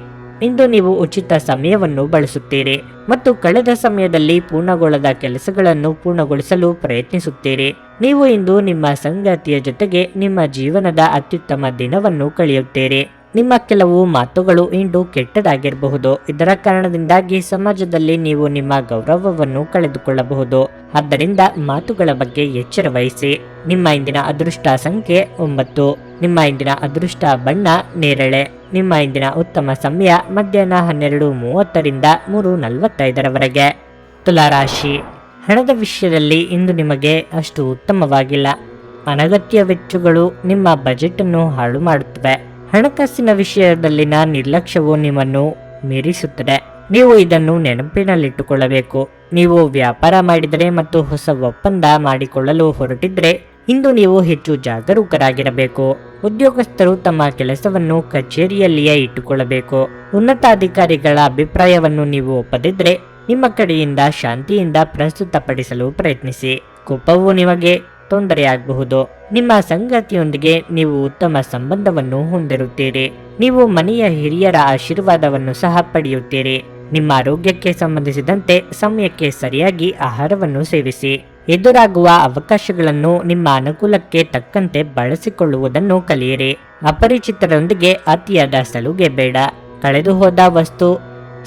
ಇಂದು ನೀವು ಉಚಿತ ಸಮಯವನ್ನು ಬಳಸುತ್ತೀರಿ ಮತ್ತು ಕಳೆದ ಸಮಯದಲ್ಲಿ ಪೂರ್ಣಗೊಳ್ಳದ ಕೆಲಸಗಳನ್ನು ಪೂರ್ಣಗೊಳಿಸಲು ಪ್ರಯತ್ನಿಸುತ್ತೀರಿ. ನೀವು ಇಂದು ನಿಮ್ಮ ಸಂಗಾತಿಯ ಜೊತೆಗೆ ನಿಮ್ಮ ಜೀವನದ ಅತ್ಯುತ್ತಮ ದಿನವನ್ನು ಕಳೆಯುತ್ತೀರಿ. ನಿಮ್ಮ ಕೆಲವು ಮಾತುಗಳು ಇಂದು ಕೆಟ್ಟದಾಗಿರಬಹುದು. ಇದರ ಕಾರಣದಿಂದಾಗಿ ಸಮಾಜದಲ್ಲಿ ನೀವು ನಿಮ್ಮ ಗೌರವವನ್ನು ಕಳೆದುಕೊಳ್ಳಬಹುದು. ಆದ್ದರಿಂದ ಮಾತುಗಳ ಬಗ್ಗೆ ಎಚ್ಚರ ವಹಿಸಿ. ನಿಮ್ಮ ಇಂದಿನ ಅದೃಷ್ಟ ಸಂಖ್ಯೆ 9. ನಿಮ್ಮ ಇಂದಿನ ಅದೃಷ್ಟ ಬಣ್ಣ ನೇರಳೆ. ನಿಮ್ಮ ಇಂದಿನ ಉತ್ತಮ ಸಮಯ ಮಧ್ಯಾಹ್ನ 12:30ರಿಂದ 3:45ರವರೆಗೆ. ತುಲಾರಾಶಿ. ಹಣದ ವಿಷಯದಲ್ಲಿ ಇಂದು ನಿಮಗೆ ಅಷ್ಟು ಉತ್ತಮವಾಗಿಲ್ಲ. ಅನಗತ್ಯ ವೆಚ್ಚಗಳು ನಿಮ್ಮ ಬಜೆಟ್ ಅನ್ನು ಹಾಳು ಮಾಡುತ್ತವೆ. ಹಣಕಾಸಿನ ವಿಷಯದಲ್ಲಿನ ನಿರ್ಲಕ್ಷ್ಯವು ನಿಮ್ಮನ್ನು ಮೀರಿಸುತ್ತದೆ. ನೀವು ಇದನ್ನು ನೆನಪಿನಲ್ಲಿಟ್ಟುಕೊಳ್ಳಬೇಕು. ನೀವು ವ್ಯಾಪಾರ ಮಾಡಿದರೆ ಮತ್ತು ಹೊಸ ಒಪ್ಪಂದ ಮಾಡಿಕೊಳ್ಳಲು ಹೊರಟಿದ್ರೆ ಇಂದು ನೀವು ಹೆಚ್ಚು ಜಾಗರೂಕರಾಗಿರಬೇಕು. ಉದ್ಯೋಗಸ್ಥರು ತಮ್ಮ ಕೆಲಸವನ್ನು ಕಚೇರಿಯಲ್ಲಿಯೇ ಇಟ್ಟುಕೊಳ್ಳಬೇಕು. ಉನ್ನತಾಧಿಕಾರಿಗಳ ಅಭಿಪ್ರಾಯವನ್ನು ನೀವು ಒಪ್ಪದಿದ್ರೆ ನಿಮ್ಮ ಕಡೆಯಿಂದ ಶಾಂತಿಯಿಂದ ಪ್ರಸ್ತುತಪಡಿಸಲು ಪ್ರಯತ್ನಿಸಿ. ಕೋಪವು ನಿಮಗೆ ತೊಂದರೆಯಾಗಬಹುದು. ನಿಮ್ಮ ಸಂಗಾತಿಯೊಂದಿಗೆ ನೀವು ಉತ್ತಮ ಸಂಬಂಧವನ್ನು ಹೊಂದಿರುತ್ತೀರಿ. ನೀವು ಮನೆಯ ಹಿರಿಯರ ಆಶೀರ್ವಾದವನ್ನು ಸಹ ಪಡೆಯುತ್ತೀರಿ. ನಿಮ್ಮ ಆರೋಗ್ಯಕ್ಕೆ ಸಂಬಂಧಿಸಿದಂತೆ ಸಮಯಕ್ಕೆ ಸರಿಯಾಗಿ ಆಹಾರವನ್ನು ಸೇವಿಸಿ. ಎದುರಾಗುವ ಅವಕಾಶಗಳನ್ನು ನಿಮ್ಮ ಅನುಕೂಲಕ್ಕೆ ತಕ್ಕಂತೆ ಬಳಸಿಕೊಳ್ಳುವುದನ್ನು ಕಲಿಯಿರಿ. ಅಪರಿಚಿತರೊಂದಿಗೆ ಅತಿಯಾದ ಸಲುಗೆ ಬೇಡ. ಕಳೆದು ಹೋದ ವಸ್ತು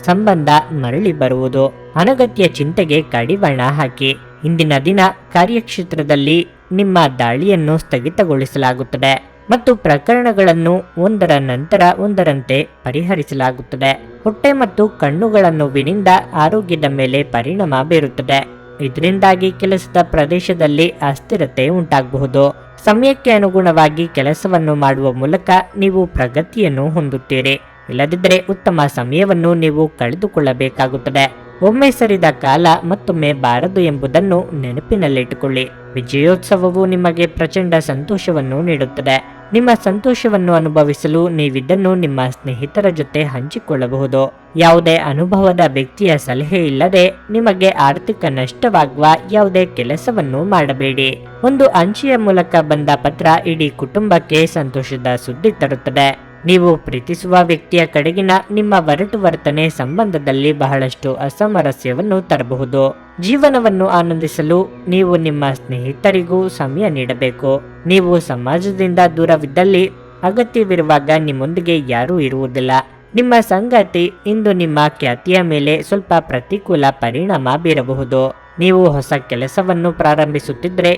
ಸಂಬಂಧ ಮರಳಿ ಬರುವುದು. ಅನಗತ್ಯ ಚಿಂತೆಗೆ ಕಡಿವಾಣ ಹಾಕಿ. ಇಂದಿನ ದಿನ ಕಾರ್ಯಕ್ಷೇತ್ರದಲ್ಲಿ ನಿಮ್ಮ ದಾಳಿಯನ್ನು ಸ್ಥಗಿತಗೊಳಿಸಲಾಗುತ್ತದೆ ಮತ್ತು ಪ್ರಕರಣಗಳನ್ನು ಒಂದರ ನಂತರ ಒಂದರಂತೆ ಪರಿಹರಿಸಲಾಗುತ್ತದೆ. ಹೊಟ್ಟೆ ಮತ್ತು ಕಣ್ಣುಗಳ ನೋವಿನಿಂದ ಆರೋಗ್ಯದ ಮೇಲೆ ಪರಿಣಾಮ ಬೀರುತ್ತದೆ. ಇದರಿಂದಾಗಿ ಕೆಲಸದ ಪ್ರದೇಶದಲ್ಲಿ ಅಸ್ಥಿರತೆ ಉಂಟಾಗಬಹುದು. ಸಮಯಕ್ಕೆ ಅನುಗುಣವಾಗಿ ಕೆಲಸವನ್ನು ಮಾಡುವ ಮೂಲಕ ನೀವು ಪ್ರಗತಿಯನ್ನು ಹೊಂದುತ್ತೀರಿ. ಇಲ್ಲದಿದ್ದರೆ ಉತ್ತಮ ಸಮಯವನ್ನು ನೀವು ಕಳೆದುಕೊಳ್ಳಬೇಕಾಗುತ್ತದೆ. ಒಮ್ಮೆ ಸರಿದ ಕಾಲ ಮತ್ತೊಮ್ಮೆ ಬಾರದು ಎಂಬುದನ್ನು ನೆನಪಿನಲ್ಲಿಟ್ಟುಕೊಳ್ಳಿ. ವಿಜಯೋತ್ಸವವು ನಿಮಗೆ ಪ್ರಚಂಡ ಸಂತೋಷವನ್ನು ನೀಡುತ್ತದೆ. ನಿಮ್ಮ ಸಂತೋಷವನ್ನು ಅನುಭವಿಸಲು ನೀವಿದನ್ನು ನಿಮ್ಮ ಸ್ನೇಹಿತರ ಜೊತೆ ಹಂಚಿಕೊಳ್ಳಬಹುದು. ಯಾವುದೇ ಅನುಭವದ ವ್ಯಕ್ತಿಯ ಸಲಹೆ ಇಲ್ಲದೆ ನಿಮಗೆ ಆರ್ಥಿಕ ನಷ್ಟವಾಗುವ ಯಾವುದೇ ಕೆಲಸವನ್ನು ಮಾಡಬೇಡಿ. ಒಂದು ಅಂಚೆಯ ಮೂಲಕ ಬಂದ ಪತ್ರ ಇಡೀ ಕುಟುಂಬಕ್ಕೆ ಸಂತೋಷದ ಸುದ್ದಿ ತರುತ್ತದೆ. ನೀವು ಪ್ರೀತಿಸುವ ವ್ಯಕ್ತಿಯ ಕಡೆಗಿನ ನಿಮ್ಮ ಒರಟು ವರ್ತನೆ ಸಂಬಂಧದಲ್ಲಿ ಬಹಳಷ್ಟು ಅಸಾಮರಸ್ಯವನ್ನು ತರಬಹುದು. ಜೀವನವನ್ನು ಆನಂದಿಸಲು ನೀವು ನಿಮ್ಮ ಸ್ನೇಹಿತರಿಗೂ ಸಮಯ ನೀಡಬೇಕು. ನೀವು ಸಮಾಜದಿಂದ ದೂರವಿದ್ದಲ್ಲಿ ಅಗತ್ಯವಿರುವಾಗ ನಿಮ್ಮೊಂದಿಗೆ ಯಾರೂ ಇರುವುದಿಲ್ಲ. ನಿಮ್ಮ ಸಂಗಾತಿ ಇಂದು ನಿಮ್ಮ ಖ್ಯಾತಿಯ ಮೇಲೆ ಸ್ವಲ್ಪ ಪ್ರತಿಕೂಲ ಪರಿಣಾಮ ಬೀರಬಹುದು. ನೀವು ಹೊಸ ಕೆಲಸವನ್ನು ಪ್ರಾರಂಭಿಸುತ್ತಿದ್ರೆ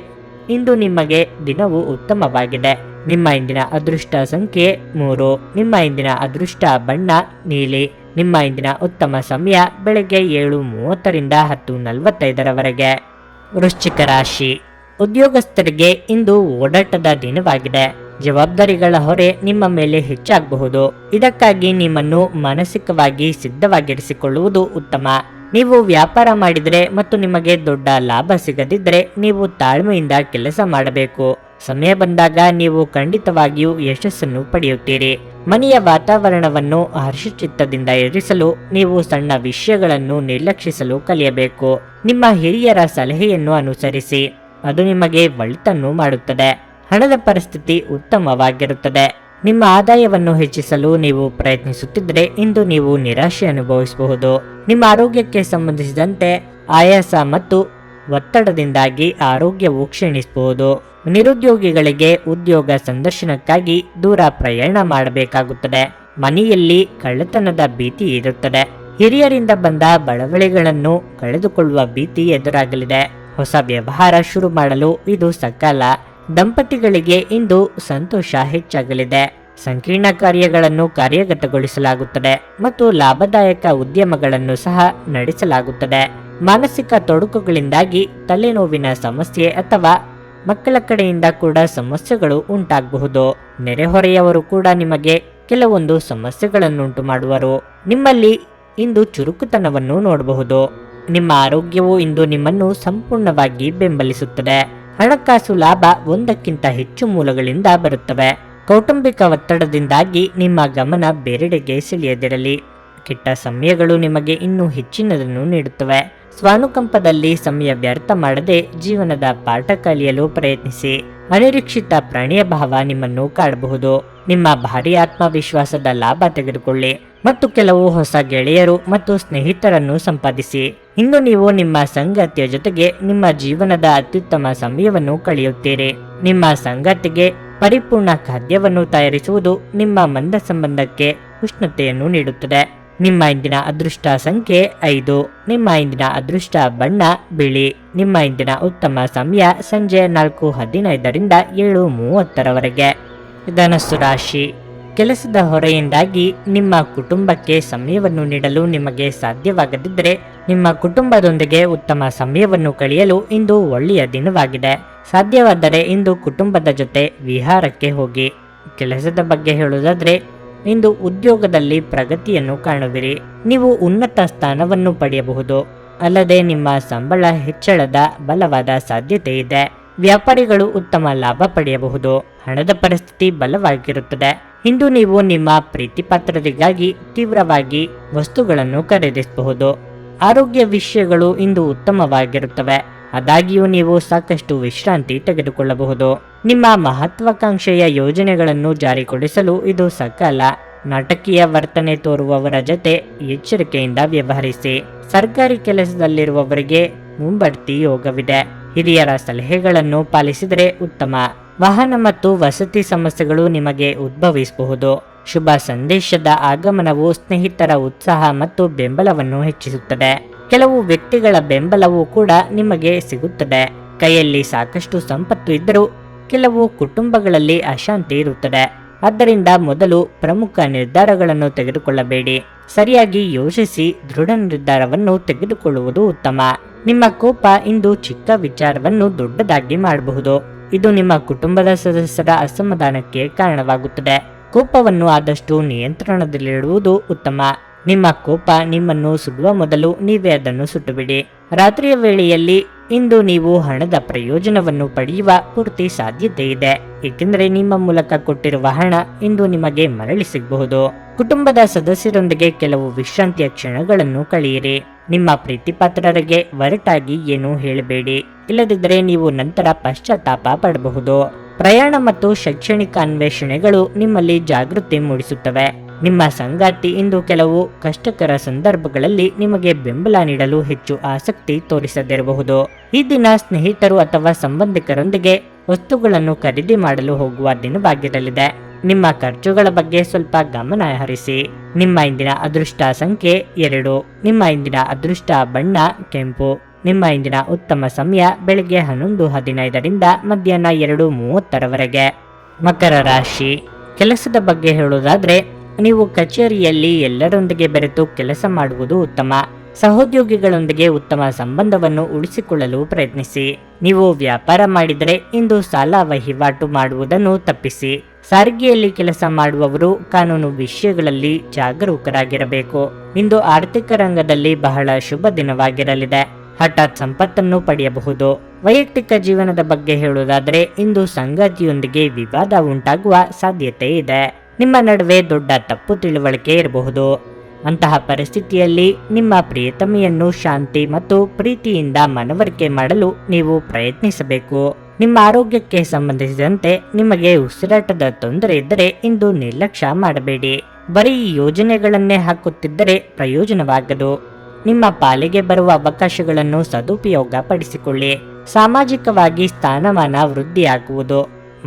ಇಂದು ನಿಮಗೆ ದಿನವು ಉತ್ತಮವಾಗಿದೆ. ನಿಮ್ಮ ಇಂದಿನ ಅದೃಷ್ಟ ಸಂಖ್ಯೆ 3. ನಿಮ್ಮ ಇಂದಿನ ಅದೃಷ್ಟ ಬಣ್ಣ ನೀಲಿ. ನಿಮ್ಮ ಇಂದಿನ ಉತ್ತಮ ಸಮಯ ಬೆಳಗ್ಗೆ 7:30ರಿಂದ 10:45ರವರೆಗೆ. ವೃಶ್ಚಿಕ ರಾಶಿ. ಉದ್ಯೋಗಸ್ಥರಿಗೆ ಇಂದು ಓಡಾಟದ ದಿನವಾಗಿದೆ. ಜವಾಬ್ದಾರಿಗಳ ಹೊರೆ ನಿಮ್ಮ ಮೇಲೆ ಹೆಚ್ಚಾಗಬಹುದು. ಇದಕ್ಕಾಗಿ ನಿಮ್ಮನ್ನು ಮಾನಸಿಕವಾಗಿ ಸಿದ್ಧವಾಗಿರಿಸಿಕೊಳ್ಳುವುದು ಉತ್ತಮ. ನೀವು ವ್ಯಾಪಾರ ಮಾಡಿದರೆ ಮತ್ತು ನಿಮಗೆ ದೊಡ್ಡ ಲಾಭ ಸಿಗದಿದ್ದರೆ ನೀವು ತಾಳ್ಮೆಯಿಂದ ಕೆಲಸ ಮಾಡಬೇಕು. ಸಮಯ ಬಂದಾಗ ನೀವು ಖಂಡಿತವಾಗಿಯೂ ಯಶಸ್ಸನ್ನು ಪಡೆಯುತ್ತೀರಿ. ಮನೆಯ ವಾತಾವರಣವನ್ನು ಹರ್ಷಚಿತ್ತದಿಂದ ಇರಿಸಲು ನೀವು ಸಣ್ಣ ವಿಷಯಗಳನ್ನು ನಿರ್ಲಕ್ಷಿಸಲು ಕಲಿಯಬೇಕು. ನಿಮ್ಮ ಹಿರಿಯರ ಸಲಹೆಯನ್ನು ಅನುಸರಿಸಿ, ಅದು ನಿಮಗೆ ಒಳಿತನ್ನು ಮಾಡುತ್ತದೆ. ಹಣದ ಪರಿಸ್ಥಿತಿ ಉತ್ತಮವಾಗಿರುತ್ತದೆ. ನಿಮ್ಮ ಆದಾಯವನ್ನು ಹೆಚ್ಚಿಸಲು ನೀವು ಪ್ರಯತ್ನಿಸುತ್ತಿದ್ದರೆ ಇಂದು ನೀವು ನಿರಾಶೆ ಅನುಭವಿಸಬಹುದು. ನಿಮ್ಮ ಆರೋಗ್ಯಕ್ಕೆ ಸಂಬಂಧಿಸಿದಂತೆ ಆಯಾಸ ಮತ್ತು ಒತ್ತಡದಿಂದಾಗಿ ಆರೋಗ್ಯವು ಕ್ಷೀಣಿಸಬಹುದು. ನಿರುದ್ಯೋಗಿಗಳಿಗೆ ಉದ್ಯೋಗ ಸಂದರ್ಶನಕ್ಕಾಗಿ ದೂರ ಪ್ರಯಾಣ ಮಾಡಬೇಕಾಗುತ್ತದೆ. ಮನೆಯಲ್ಲಿ ಕಳ್ಳತನದ ಭೀತಿ ಇರುತ್ತದೆ. ಹಿರಿಯರಿಂದ ಬಂದ ಬಳವಳಿಗಳನ್ನು ಕಳೆದುಕೊಳ್ಳುವ ಭೀತಿ ಎದುರಾಗಲಿದೆ. ಹೊಸ ವ್ಯವಹಾರ ಶುರು ಮಾಡಲು ಇದು ಸಕಾಲ. ದಂಪತಿಗಳಿಗೆ ಇಂದು ಸಂತೋಷ ಹೆಚ್ಚಾಗಲಿದೆ. ಸಂಕೀರ್ಣ ಕಾರ್ಯಗಳನ್ನು ಕಾರ್ಯಗತಗೊಳಿಸಲಾಗುತ್ತದೆ ಮತ್ತು ಲಾಭದಾಯಕ ಉದ್ಯಮಗಳನ್ನು ಸಹ ನಡೆಸಲಾಗುತ್ತದೆ. ಮಾನಸಿಕ ತೊಡಕುಗಳಿಂದಾಗಿ ತಲೆನೋವಿನ ಸಮಸ್ಯೆ ಅಥವಾ ಮಕ್ಕಳ ಕಡೆಯಿಂದ ಕೂಡ ಸಮಸ್ಯೆಗಳು ಉಂಟಾಗಬಹುದು. ನೆರೆಹೊರೆಯವರು ಕೂಡ ನಿಮಗೆ ಕೆಲವೊಂದು ಸಮಸ್ಯೆಗಳನ್ನುಂಟು ಮಾಡುವರು. ನಿಮ್ಮಲ್ಲಿ ಇಂದು ಚುರುಕುತನವನ್ನು ನೋಡಬಹುದು. ನಿಮ್ಮ ಆರೋಗ್ಯವು ಇಂದು ನಿಮ್ಮನ್ನು ಸಂಪೂರ್ಣವಾಗಿ ಬೆಂಬಲಿಸುತ್ತದೆ. ಹಣಕಾಸು ಲಾಭ ಒಂದಕ್ಕಿಂತ ಹೆಚ್ಚು ಮೂಲಗಳಿಂದ ಬರುತ್ತವೆ. ಕೌಟುಂಬಿಕ ಒತ್ತಡದಿಂದಾಗಿ ನಿಮ್ಮ ಗಮನ ಬೇರೆಡೆಗೆ ಸೆಳೆಯದಿರಲಿ. ಕೆಟ್ಟ ಸಮಯಗಳು ನಿಮಗೆ ಇನ್ನೂ ಹೆಚ್ಚಿನದನ್ನು ನೀಡುತ್ತವೆ. ಸ್ವಾನುಕಂಪದಲ್ಲಿ ಸಮಯ ವ್ಯರ್ಥ ಮಾಡದೆ ಜೀವನದ ಪಾಠ ಕಲಿಯಲು ಪ್ರಯತ್ನಿಸಿ. ಅನಿರೀಕ್ಷಿತ ಪ್ರಣಯ ಭಾವ ನಿಮ್ಮನ್ನು ಕಾಡಬಹುದು. ನಿಮ್ಮ ಭಾರಿ ಆತ್ಮವಿಶ್ವಾಸದ ಲಾಭ ತೆಗೆದುಕೊಳ್ಳಿ ಮತ್ತು ಕೆಲವು ಹೊಸ ಗೆಳೆಯರು ಮತ್ತು ಸ್ನೇಹಿತರನ್ನು ಸಂಪಾದಿಸಿ. ಇಂದು ನೀವು ನಿಮ್ಮ ಸಂಗಾತಿಯ ಜೊತೆಗೆ ನಿಮ್ಮ ಜೀವನದ ಅತ್ಯುತ್ತಮ ಸಮಯವನ್ನು ಕಳೆಯುತ್ತೀರಿ. ನಿಮ್ಮ ಸಂಗಾತಿಗೆ ಪರಿಪೂರ್ಣ ಖಾದ್ಯವನ್ನು ತಯಾರಿಸುವುದು ನಿಮ್ಮ ಮಂದ ಸಂಬಂಧಕ್ಕೆ ಉಷ್ಣತೆಯನ್ನು ನೀಡುತ್ತದೆ. ನಿಮ್ಮ ಇಂದಿನ ಅದೃಷ್ಟ ಸಂಖ್ಯೆ 5. ನಿಮ್ಮ ಇಂದಿನ ಅದೃಷ್ಟ ಬಣ್ಣ ಬಿಳಿ. ನಿಮ್ಮ ಇಂದಿನ ಉತ್ತಮ ಸಮಯ ಸಂಜೆ 4:15ರಿಂದ 7:30ರವರೆಗೆ. ಧನಸ್ಸು ರಾಶಿ. ಕೆಲಸದ ಹೊರೆಯಿಂದಾಗಿ ನಿಮ್ಮ ಕುಟುಂಬಕ್ಕೆ ಸಮಯವನ್ನು ನೀಡಲು ನಿಮಗೆ ಸಾಧ್ಯವಾಗದಿದ್ದರೆ ನಿಮ್ಮ ಕುಟುಂಬದೊಂದಿಗೆ ಉತ್ತಮ ಸಮಯವನ್ನು ಕಳೆಯಲು ಇಂದು ಒಳ್ಳೆಯ ದಿನವಾಗಿದೆ. ಸಾಧ್ಯವಾದರೆ ಇಂದು ಕುಟುಂಬದ ಜೊತೆ ವಿಹಾರಕ್ಕೆ ಹೋಗಿ. ಕೆಲಸದ ಬಗ್ಗೆ ಹೇಳುವುದಾದರೆ ಇಂದು ಉದ್ಯೋಗದಲ್ಲಿ ಪ್ರಗತಿಯನ್ನು ಕಾಣುವಿರಿ. ನೀವು ಉನ್ನತ ಸ್ಥಾನವನ್ನು ಪಡೆಯಬಹುದು. ಅಲ್ಲದೆ ನಿಮ್ಮ ಸಂಬಳ ಹೆಚ್ಚಳದ ಬಲವಾದ ಸಾಧ್ಯತೆ ಇದೆ. ವ್ಯಾಪಾರಿಗಳು ಉತ್ತಮ ಲಾಭ ಪಡೆಯಬಹುದು. ಹಣದ ಪರಿಸ್ಥಿತಿ ಬಲವಾಗಿರುತ್ತದೆ. ಇಂದು ನೀವು ನಿಮ್ಮ ಪ್ರೀತಿಪಾತ್ರರಿಗಾಗಿ ತೀವ್ರವಾಗಿ ವಸ್ತುಗಳನ್ನು ಖರೀದಿಸಬಹುದು. ಆರೋಗ್ಯ ವಿಷಯಗಳು ಇಂದು ಉತ್ತಮವಾಗಿರುತ್ತವೆ. ಆದಾಗ್ಯೂ ನೀವು ಸಾಕಷ್ಟು ವಿಶ್ರಾಂತಿ ತೆಗೆದುಕೊಳ್ಳಬಹುದು. ನಿಮ್ಮ ಮಹತ್ವಾಕಾಂಕ್ಷೆಯ ಯೋಜನೆಗಳನ್ನು ಜಾರಿಗೊಳಿಸಲು ಇದು ಸಕಾಲ. ನಾಟಕೀಯ ವರ್ತನೆ ತೋರುವವರ ಜೊತೆ ಎಚ್ಚರಿಕೆಯಿಂದ ವ್ಯವಹರಿಸಿ. ಸರ್ಕಾರಿ ಕೆಲಸದಲ್ಲಿರುವವರಿಗೆ ಮುಂಬಡ್ತಿ ಯೋಗವಿದೆ. ಹಿರಿಯರ ಸಲಹೆಗಳನ್ನು ಪಾಲಿಸಿದರೆ ಉತ್ತಮ. ವಾಹನ ಮತ್ತು ವಸತಿ ಸಮಸ್ಯೆಗಳು ನಿಮಗೆ ಉದ್ಭವಿಸಬಹುದು. ಶುಭ ಸಂದೇಶದ ಆಗಮನವು ಸ್ನೇಹಿತರ ಉತ್ಸಾಹ ಮತ್ತು ಬೆಂಬಲವನ್ನು ಹೆಚ್ಚಿಸುತ್ತದೆ. ಕೆಲವು ವ್ಯಕ್ತಿಗಳ ಬೆಂಬಲವೂ ಕೂಡ ನಿಮಗೆ ಸಿಗುತ್ತದೆ. ಕೈಯಲ್ಲಿ ಸಾಕಷ್ಟು ಸಂಪತ್ತು ಇದ್ದರೂ ಕೆಲವು ಕುಟುಂಬಗಳಲ್ಲಿ ಅಶಾಂತಿ ಇರುತ್ತದೆ. ಆದ್ದರಿಂದ ಮೊದಲು ಪ್ರಮುಖ ನಿರ್ಧಾರಗಳನ್ನು ತೆಗೆದುಕೊಳ್ಳಬೇಡಿ. ಸರಿಯಾಗಿ ಯೋಚಿಸಿ ದೃಢ ನಿರ್ಧಾರವನ್ನು ತೆಗೆದುಕೊಳ್ಳುವುದು ಉತ್ತಮ. ನಿಮ್ಮ ಕೋಪ ಇಂದು ಚಿಕ್ಕ ವಿಚಾರವನ್ನು ದೊಡ್ಡದಾಗಿ ಮಾಡಬಹುದು. ಇದು ನಿಮ್ಮ ಕುಟುಂಬದ ಸದಸ್ಯರ ಅಸಮಾಧಾನಕ್ಕೆ ಕಾರಣವಾಗುತ್ತದೆ. ಕೋಪವನ್ನು ಆದಷ್ಟು ನಿಯಂತ್ರಣದಲ್ಲಿಡುವುದು ಉತ್ತಮ. ನಿಮ್ಮ ಕೋಪ ನಿಮ್ಮನ್ನು ಸುಡುವ ಮೊದಲು ನೀವೇ ಅದನ್ನು ಸುಟ್ಟುಬಿಡಿ. ರಾತ್ರಿಯ ವೇಳೆಯಲ್ಲಿ ಇಂದು ನೀವು ಹಣದ ಪ್ರಯೋಜನವನ್ನು ಪಡೆಯುವ ಪೂರ್ತಿ ಸಾಧ್ಯತೆ ಇದೆ. ಏಕೆಂದರೆ ನಿಮ್ಮ ಮೂಲಕ ಕೊಟ್ಟಿರುವ ಹಣ ಇಂದು ನಿಮಗೆ ಮರಳಿ ಸಿಗಬಹುದು. ಕುಟುಂಬದ ಸದಸ್ಯರೊಂದಿಗೆ ಕೆಲವು ವಿಶ್ರಾಂತಿಯ ಕ್ಷಣಗಳನ್ನು ಕಳೆಯಿರಿ. ನಿಮ್ಮ ಪ್ರೀತಿಪಾತ್ರರಿಗೆ ಒರಟಾಗಿ ಏನೂ ಹೇಳಬೇಡಿ. ಇಲ್ಲದಿದ್ದರೆ ನೀವು ನಂತರ ಪಶ್ಚಾತ್ತಾಪ ಪಡಬಹುದು. ಪ್ರಯಾಣ ಮತ್ತು ಶೈಕ್ಷಣಿಕ ಅನ್ವೇಷಣೆಗಳು ನಿಮ್ಮಲ್ಲಿ ಜಾಗೃತಿ ಮೂಡಿಸುತ್ತವೆ. ನಿಮ್ಮ ಸಂಗಾತಿ ಇಂದು ಕೆಲವು ಕಷ್ಟಕರ ಸಂದರ್ಭಗಳಲ್ಲಿ ನಿಮಗೆ ಬೆಂಬಲ ನೀಡಲು ಹೆಚ್ಚು ಆಸಕ್ತಿ ತೋರಿಸದಿರಬಹುದು. ಈ ದಿನ ಸ್ನೇಹಿತರು ಅಥವಾ ಸಂಬಂಧಿಕರೊಂದಿಗೆ ವಸ್ತುಗಳನ್ನು ಖರೀದಿ ಮಾಡಲು ಹೋಗುವ ದಿನವಾಗಿರಲಿದೆ. ನಿಮ್ಮ ಖರ್ಚುಗಳ ಬಗ್ಗೆ ಸ್ವಲ್ಪ ಗಮನ ಹರಿಸಿ. ನಿಮ್ಮ ಇಂದಿನ ಅದೃಷ್ಟ ಸಂಖ್ಯೆ 2. ನಿಮ್ಮ ಇಂದಿನ ಅದೃಷ್ಟ ಬಣ್ಣ ಕೆಂಪು. ನಿಮ್ಮ ಇಂದಿನ ಉತ್ತಮ ಸಮಯ ಬೆಳಗ್ಗೆ 11:15ರಿಂದ ಮಧ್ಯಾಹ್ನ 2:30ರವರೆಗೆ. ಮಕರ ರಾಶಿ. ಕೆಲಸದ ಬಗ್ಗೆ ಹೇಳುವುದಾದರೆ ನೀವು ಕಚೇರಿಯಲ್ಲಿ ಎಲ್ಲರೊಂದಿಗೆ ಬೆರೆತು ಕೆಲಸ ಮಾಡುವುದು ಉತ್ತಮ. ಸಹೋದ್ಯೋಗಿಗಳೊಂದಿಗೆ ಉತ್ತಮ ಸಂಬಂಧವನ್ನು ಉಳಿಸಿಕೊಳ್ಳಲು ಪ್ರಯತ್ನಿಸಿ. ನೀವು ವ್ಯಾಪಾರ ಮಾಡಿದರೆ ಇಂದು ಸಾಲ ವಹಿವಾಟು ಮಾಡುವುದನ್ನು ತಪ್ಪಿಸಿ. ಸಾರಿಗೆಯಲ್ಲಿ ಕೆಲಸ ಮಾಡುವವರು ಕಾನೂನು ವಿಷಯಗಳಲ್ಲಿ ಜಾಗರೂಕರಾಗಿರಬೇಕು. ಇಂದು ಆರ್ಥಿಕ ರಂಗದಲ್ಲಿ ಬಹಳ ಶುಭ ದಿನವಾಗಿರಲಿದೆ. ಹಠಾತ್ ಸಂಪತ್ತನ್ನು ಪಡೆಯಬಹುದು. ವೈಯಕ್ತಿಕ ಜೀವನದ ಬಗ್ಗೆ ಹೇಳುವುದಾದರೆ ಇಂದು ಸಂಗಾತಿಯೊಂದಿಗೆ ವಿವಾದ ಉಂಟಾಗುವ ಸಾಧ್ಯತೆ ಇದೆ. ನಿಮ್ಮ ನಡುವೆ ದೊಡ್ಡ ತಪ್ಪು ತಿಳುವಳಿಕೆ ಇರಬಹುದು. ಅಂತಹ ಪರಿಸ್ಥಿತಿಯಲ್ಲಿ ನಿಮ್ಮ ಪ್ರಿಯತಮೆಯನ್ನು ಶಾಂತಿ ಮತ್ತು ಪ್ರೀತಿಯಿಂದ ಮನವರಿಕೆ ಮಾಡಲು ನೀವು ಪ್ರಯತ್ನಿಸಬೇಕು. ನಿಮ್ಮ ಆರೋಗ್ಯಕ್ಕೆ ಸಂಬಂಧಿಸಿದಂತೆ ನಿಮಗೆ ಉಸಿರಾಟದ ತೊಂದರೆ ಇದ್ದರೆ ಇಂದು ನಿರ್ಲಕ್ಷ್ಯ ಮಾಡಬೇಡಿ. ಬರೀ ಯೋಜನೆಗಳನ್ನೇ ಹಾಕುತ್ತಿದ್ದರೆ ಪ್ರಯೋಜನವಾಗದು. ನಿಮ್ಮ ಪಾಲಿಗೆ ಬರುವ ಅವಕಾಶಗಳನ್ನು ಸದುಪಯೋಗ ಪಡಿಸಿಕೊಳ್ಳಿ. ಸಾಮಾಜಿಕವಾಗಿ ಸ್ಥಾನಮಾನ ವೃದ್ಧಿಯಾಗುವುದು.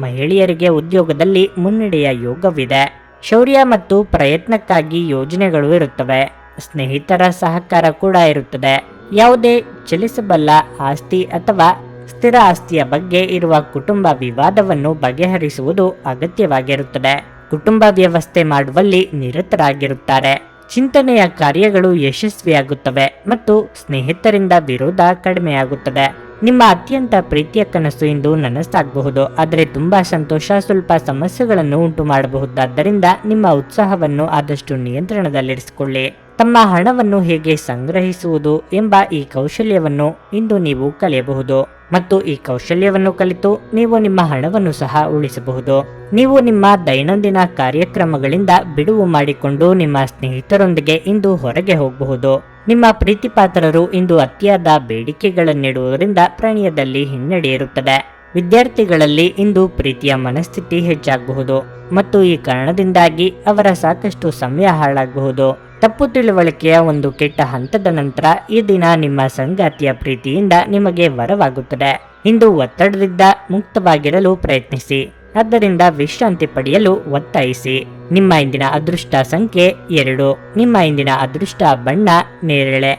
ಮಹಿಳೆಯರಿಗೆ ಉದ್ಯೋಗದಲ್ಲಿ ಮುನ್ನಡೆಯ ಯೋಗವಿದೆ. ಶೌರ್ಯ ಮತ್ತು ಪ್ರಯತ್ನಕ್ಕಾಗಿ ಯೋಜನೆಗಳು ಇರುತ್ತವೆ. ಸ್ನೇಹಿತರ ಸಹಕಾರ ಕೂಡ ಇರುತ್ತದೆ. ಯಾವುದೇ ಚಲಿಸಬಲ್ಲ ಆಸ್ತಿ ಅಥವಾ ಸ್ಥಿರ ಆಸ್ತಿಯ ಬಗ್ಗೆ ಇರುವ ಕುಟುಂಬ ವಿವಾದವನ್ನು ಬಗೆಹರಿಸುವುದು ಅಗತ್ಯವಾಗಿರುತ್ತದೆ. ಕುಟುಂಬ ವ್ಯವಸ್ಥೆ ಮಾಡುವಲ್ಲಿ ನಿರತರಾಗಿರುತ್ತಾರೆ. ಚಿಂತನೆಯ ಕಾರ್ಯಗಳು ಯಶಸ್ವಿಯಾಗುತ್ತವೆ ಮತ್ತು ಸ್ನೇಹಿತರಿಂದ ವಿರೋಧ ಕಡಿಮೆಯಾಗುತ್ತದೆ. ನಿಮ್ಮ ಅತ್ಯಂತ ಪ್ರೀತಿಯ ಕನಸು ಇಂದು ನನಸಾಗಬಹುದು, ಆದರೆ ತುಂಬಾ ಸಂತೋಷ ಸ್ವಲ್ಪ ಸಮಸ್ಯೆಗಳನ್ನು ಉಂಟು ಮಾಡಬಹುದಾದ್ದರಿಂದ ನಿಮ್ಮ ಉತ್ಸಾಹವನ್ನು ಆದಷ್ಟು ನಿಯಂತ್ರಣದಲ್ಲಿರಿಸಿಕೊಳ್ಳಿ. ತಮ್ಮ ಹಣವನ್ನು ಹೇಗೆ ಸಂಗ್ರಹಿಸುವುದು ಎಂಬ ಈ ಕೌಶಲ್ಯವನ್ನು ಇಂದು ನೀವು ಕಲಿಯಬಹುದು ಮತ್ತು ಈ ಕೌಶಲ್ಯವನ್ನು ಕಲಿತು ನೀವು ನಿಮ್ಮ ಹಣವನ್ನು ಸಹ ಉಳಿಸಬಹುದು. ನೀವು ನಿಮ್ಮ ದೈನಂದಿನ ಕಾರ್ಯಕ್ರಮಗಳಿಂದ ಬಿಡುವು ಮಾಡಿಕೊಂಡು ನಿಮ್ಮ ಸ್ನೇಹಿತರೊಂದಿಗೆ ಇಂದು ಹೊರಗೆ ಹೋಗಬಹುದು. ನಿಮ್ಮ ಪ್ರೀತಿಪಾತ್ರರು ಇಂದು ಅತಿಯಾದ ಬೇಡಿಕೆಗಳನ್ನಿಡುವುದರಿಂದ ಪ್ರಣಯದಲ್ಲಿ ಹಿನ್ನಡೆ ಇರುತ್ತದೆ. ವಿದ್ಯಾರ್ಥಿಗಳಲ್ಲಿ ಇಂದು ಪ್ರೀತಿಯ ಮನಸ್ಥಿತಿ ಹೆಚ್ಚಾಗಬಹುದು ಮತ್ತು ಈ ಕಾರಣದಿಂದಾಗಿ ಅವರ ಸಾಕಷ್ಟು ಸಮಯ ಹಾಳಾಗಬಹುದು. ತಪ್ಪು ತಿಳುವಳಿಕೆಯ ಒಂದು ಕೆಟ್ಟ ಹಂತದ ನಂತರ ಈ ದಿನ ನಿಮ್ಮ ಸಂಗಾತಿಯ ಪ್ರೀತಿಯಿಂದ ನಿಮಗೆ ವರವಾಗುತ್ತದೆ. ಇಂದು ಒತ್ತಡದಿಂದ ಮುಕ್ತವಾಗಿರಲು ಪ್ರಯತ್ನಿಸಿ, ಆದ್ದರಿಂದ ವಿಶ್ರಾಂತಿ ಪಡೆಯಲು ಒತ್ತಾಯಿಸಿ. ನಿಮ್ಮ ಇಂದಿನ ಅದೃಷ್ಟ ಸಂಖ್ಯೆ 2. ನಿಮ್ಮ ಇಂದಿನ ಅದೃಷ್ಟ ಬಣ್ಣ ನೇರಳೆ.